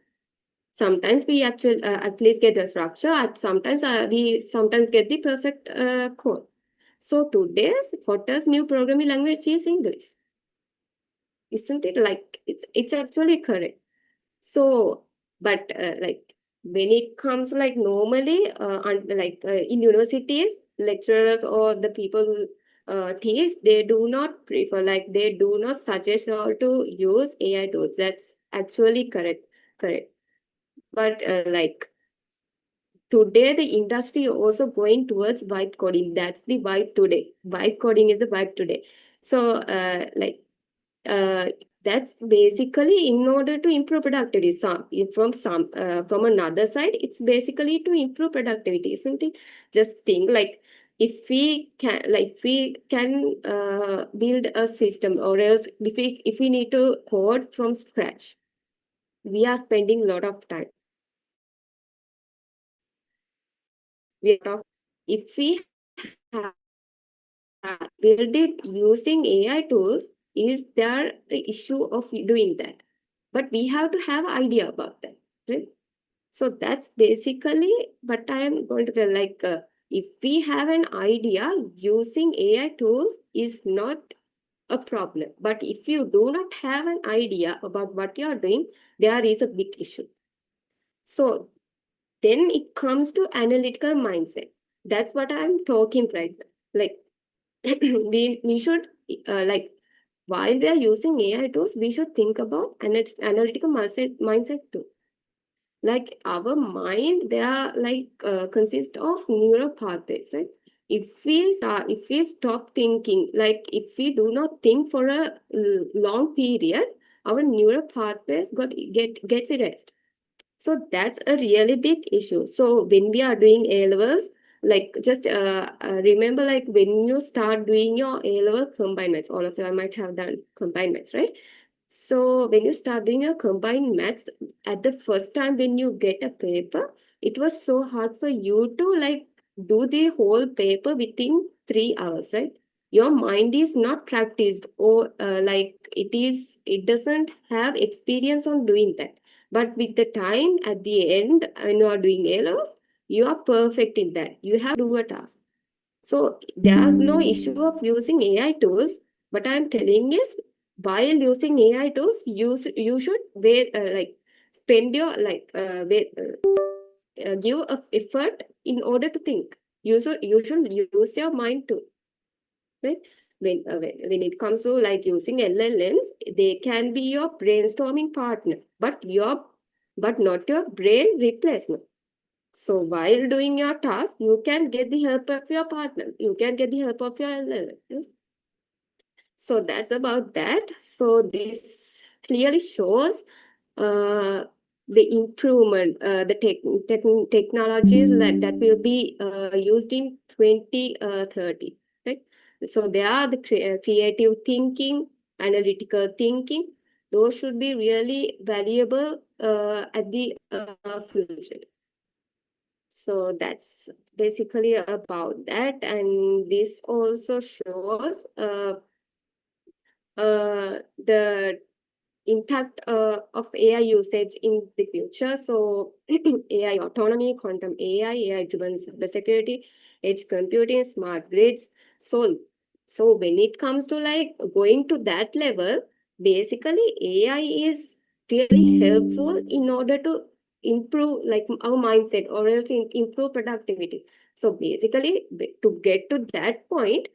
Sometimes we actually at least get the structure. Sometimes we sometimes get the perfect code. So today's hottest new programming language is English, isn't it? Like it's actually correct. So, but like when it comes like normally, in universities, lecturers or the people who teach, they do not prefer, like they do not suggest all to use AI tools. That's actually correct. Correct. But like today, the industry also going towards vibe coding. That's the vibe today. Vibe coding is the vibe today. So, uh, that's basically in order to improve productivity. From another side, it's basically to improve productivity, isn't it? Just think like if we can build a system, or else if we need to code from scratch, we are spending a lot of time. If we have build it using AI tools, is there the issue of doing that? But we have to have idea about that, right? So that's basically what I am going to tell. Like, if we have an idea, using AI tools is not a problem. But if you do not have an idea about what you are doing, there is a big issue. So then it comes to analytical mindset. That's what I'm talking right now. Like we should like while we are using AI tools, we should think about analytical mindset too. Like our mind, they are like consist of neural pathways, right? If we stop thinking, like if we do not think for a long period, our neural pathways gets erased. So that's a really big issue. So when we are doing A levels, like just remember, like when you start doing your A level combined maths, all of you might have done combined maths, right? So when you start doing your combined maths, at the first time when you get a paper, it was so hard for you to like do the whole paper within 3 hours, right? Your mind is not practiced, or it doesn't have experience on doing that. But with the time at the end, when you are doing A levels, you are perfect in that. You have to do a task. So there's no issue of using AI tools. What I'm telling is, while using AI tools, you should spend your give a effort in order to think. You should use your mind too, right? When it comes to like using LLMs, they can be your brainstorming partner, but not your brain replacement. So while doing your task, you can get the help of your partner. You can get the help of your LLM. So that's about that. So this clearly shows the improvement, technologies that will be used in 2030, right? So they are the creative thinking, analytical thinking. Those should be really valuable at the future. So that's basically about that. And this also shows the impact of AI usage in the future. So AI autonomy, quantum AI-driven cybersecurity, edge computing, smart grids. So when it comes to like going to that level, basically AI is really helpful in order to improve like our mindset, or else improve productivity. So basically to get to that point,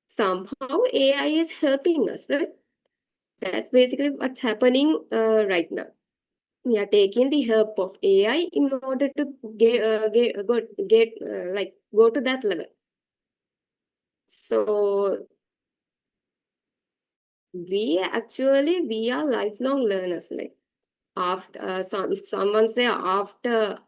somehow AI is helping us, right? That's basically what's happening right now. We are taking the help of AI in order to go to that level. So we are lifelong learners. Like after if someone say after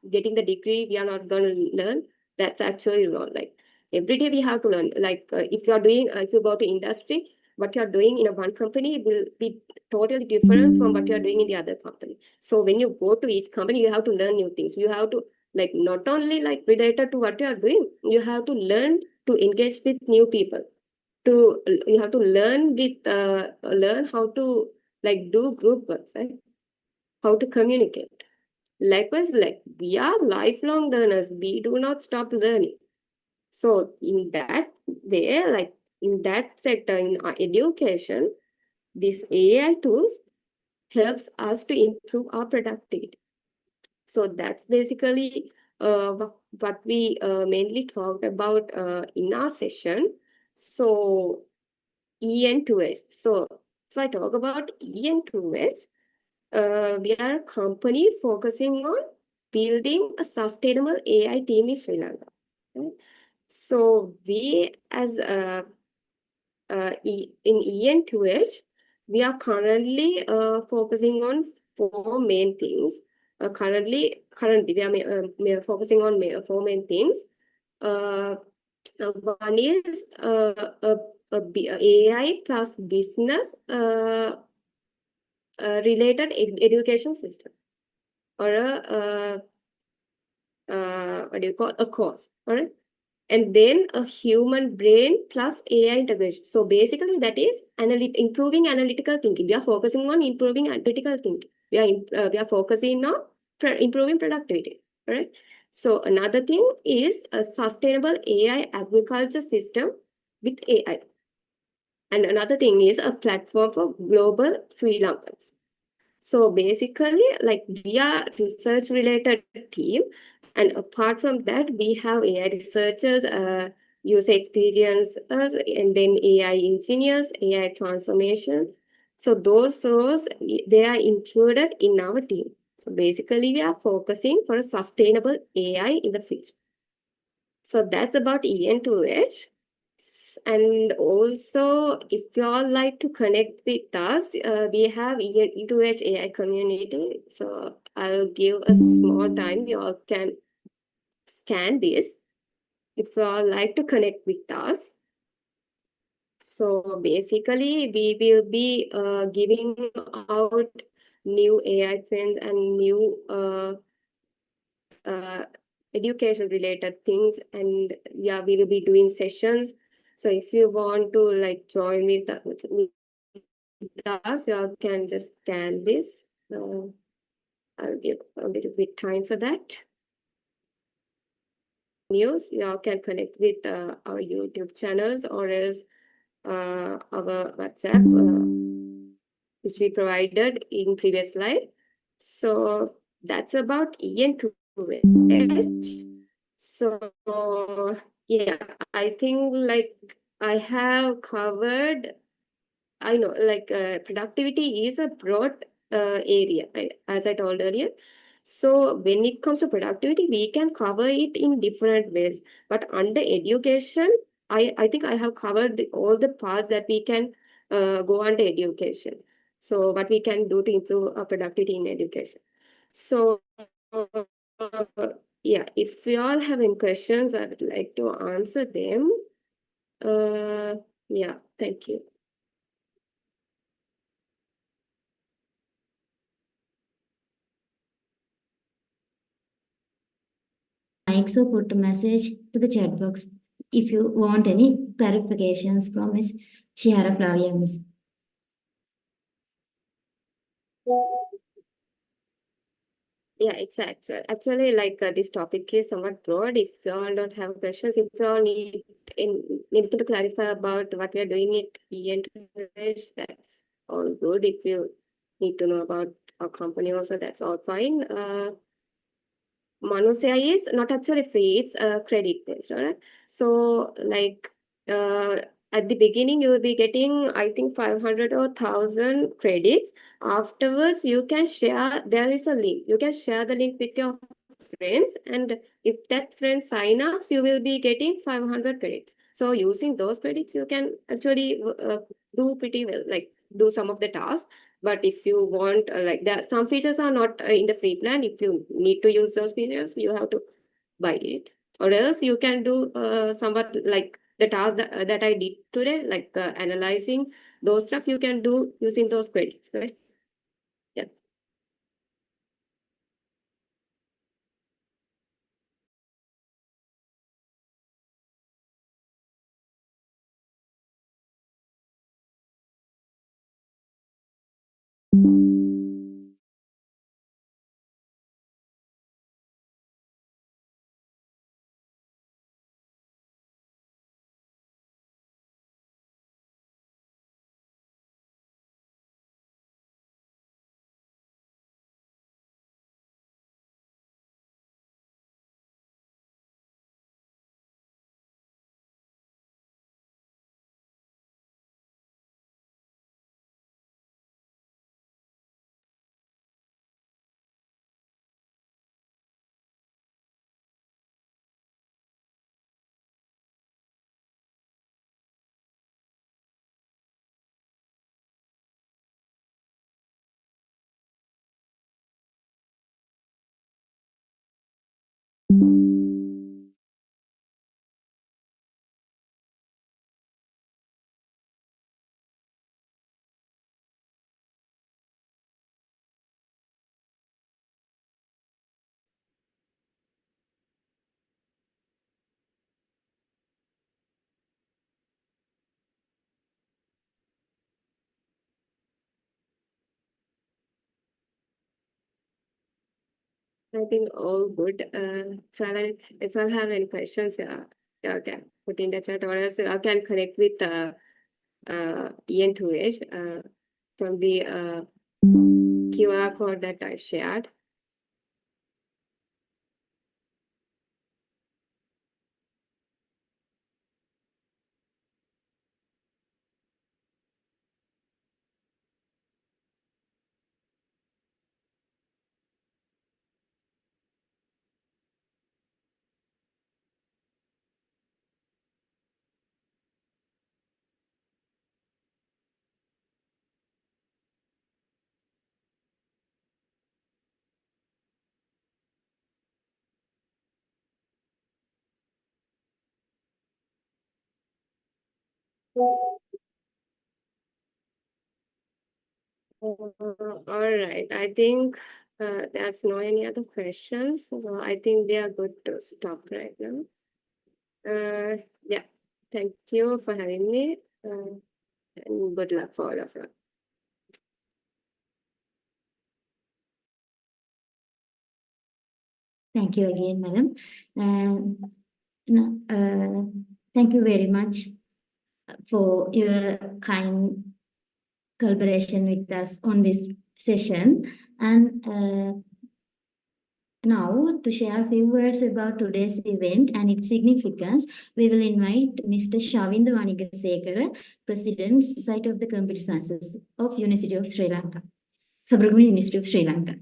getting the degree we are not going to learn, that's actually wrong. Like every day we have to learn. Like if you go to industry, what you're doing in a one company will be totally different from what you're doing in the other company. So when you go to each company, you have to learn new things. You have to like not only like related to what you are doing, you have to learn to engage with new people. You have to learn how to like do group works, right? How to communicate. Likewise, like we are lifelong learners, we do not stop learning. So in that way, like in that sector, in our education, these AI tools helps us to improve our productivity. So that's basically what we mainly talked about in our session. So EN2H. So if I talk about EN2H, we are a company focusing on building a sustainable AI team in Sri Lanka. Right? So we as in EN2H, we are currently focusing on four main things. Currently we are focusing on four main things. One is AI plus business related education system, or what do you call a course, all right? And then a human brain plus AI integration. So basically that is improving analytical thinking. We are focusing on improving analytical thinking. We are focusing on improving productivity, all right? So another thing is a sustainable AI agriculture system with AI. And another thing is a platform for global Sri Lankans. So basically, like we are research related team, and apart from that, we have AI researchers, user experience, and then AI engineers, AI transformation. So those roles, they are included in our team. So basically, we are focusing for a sustainable AI in the future. So that's about EN2H. And also, if you all like to connect with us, we have EN2H AI community. So I'll give a small time. You all can scan this if you all like to connect with us. So basically, we will be giving out new AI trends and new education related things, and yeah, we will be doing sessions. So if you want to like join with us, you all can just scan this. I'll give a little bit time for that. News, you all can connect with our YouTube channels or else our WhatsApp, which we provided in previous slide. So that's about EN2H. So yeah, I think like I have covered, I know like productivity is a broad area, as I told earlier. So when it comes to productivity, we can cover it in different ways. But under education, I think I have covered all the paths that we can go under education. So what we can do to improve our productivity in education. So yeah, if you all have any questions, I would like to answer them. Yeah, thank you. Mics or put a message to the chat box if you want any clarifications from Ms. Shihara Flavia, Miss. Yeah, it's actually like this topic is somewhat broad. If you all don't have questions, if you all need anything to clarify about what we are doing at EN2H, that's all good. If you need to know about our company also, that's all fine. Manusya is not actually free, it's credit based, all right? So like at the beginning, you will be getting, I think, 500 or 1,000 credits. Afterwards, you can share, there is a link. You can share the link with your friends. And if that friend sign up, you will be getting 500 credits. So using those credits, you can actually do pretty well, like do some of the tasks. But if you want, like some features are not in the free plan. If you need to use those features, you have to buy it. Or else you can do somewhat like the task that I did today, like analyzing those stuff you can do using those credits, right? Yeah. I think all good. If I have any questions, yeah, can put in the chat, or else I can connect with EN2H from the QR code that I shared. All right. I think there's no any other questions. So I think we are good to stop right now. Yeah. Thank you for having me. And good luck for all of you. Thank you again, madam. Thank you very much for your kind collaboration with us on this session. And now, to share a few words about today's event and its significance, we will invite Mr. Shavinda Vanigasekara, President, Society of the Computer Sciences of University of Sri Lanka, Sabaragamuwa University of Sri Lanka.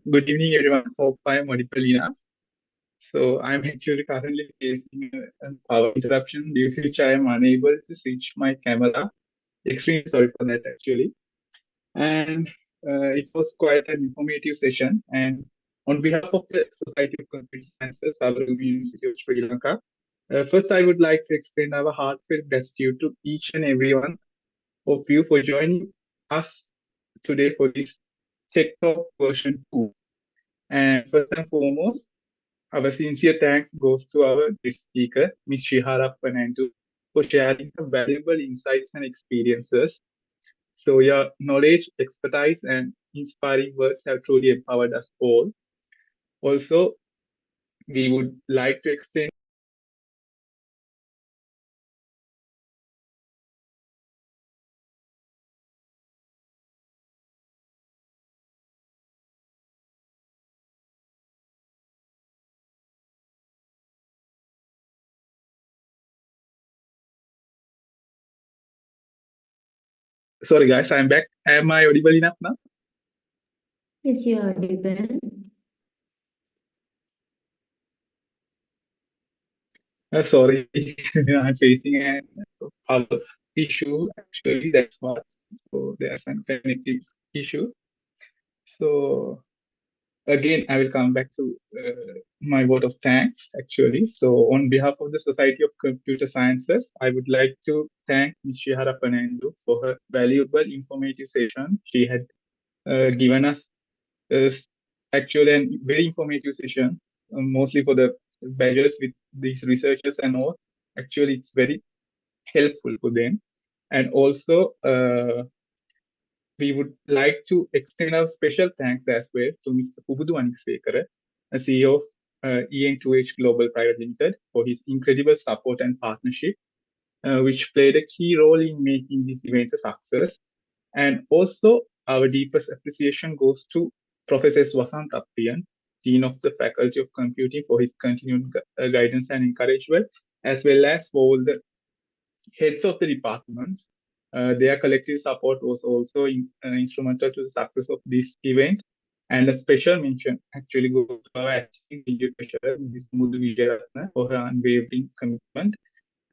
Good evening, everyone. Hope I am audible enough. So I'm actually currently facing a power interruption due to which I am unable to switch my camera. Extremely sorry for that, actually. And it was quite an informative session. And on behalf of the Society of Computer Sciences, Sabaragamuwa University of Sri Lanka, first I would like to extend our heartfelt gratitude to each and every one of you for joining us today for this TechTalk version 2. And first and foremost, our sincere thanks goes to our guest speaker, Ms. Shrihara Fernandu, for sharing her valuable insights and experiences. So your knowledge, expertise, and inspiring words have truly empowered us all. Also, we would like to extend sorry guys, I'm back. Am I audible enough now? Yes, you are audible. Sorry, I'm facing a power issue. Actually, that's what. So there's a connectivity issue. So again, I will come back to my vote of thanks, actually. So on behalf of the Society of Computer Sciences, I would like to thank Ms. Shihara Fernando for her valuable informative session. She had given us actually a very informative session, mostly for the badgers with these researchers and all. Actually, it's very helpful for them. And also, we would like to extend our special thanks as well to Mr. Pubudu Anisekara, CEO of EN2H Global Private Limited, for his incredible support and partnership, which played a key role in making this event a success. And also, our deepest appreciation goes to Professor Vasant Appian, Dean of the Faculty of Computing, for his continued guidance and encouragement, as well as for all the heads of the departments. Their collective support was also instrumental to the success of this event. And a special mention actually goes to our acting video treasurer, Mrs. Mudhu Vijayaratna, for her unwavering commitment,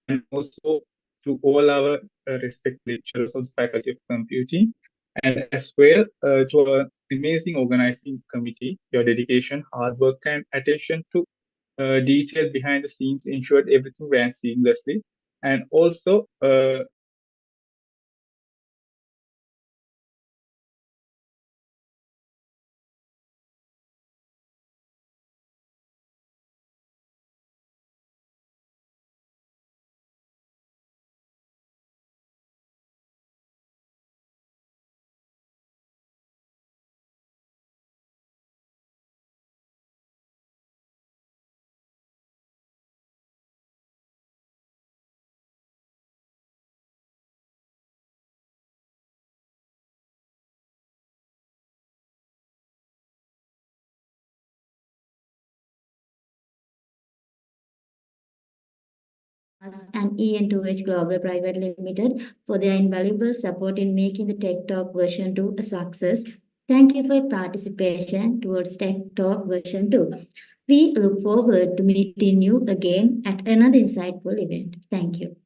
and also to all our respected lecturers of the Faculty of Computing, and as well to our amazing organizing committee. Your dedication, hard work, and attention to detail behind the scenes ensured everything ran seamlessly. And also, and EN2H Global Private Limited for their invaluable support in making the Tech Talk version 2 a success. Thank you for your participation towards Tech Talk version 2. We look forward to meeting you again at another insightful event. Thank you.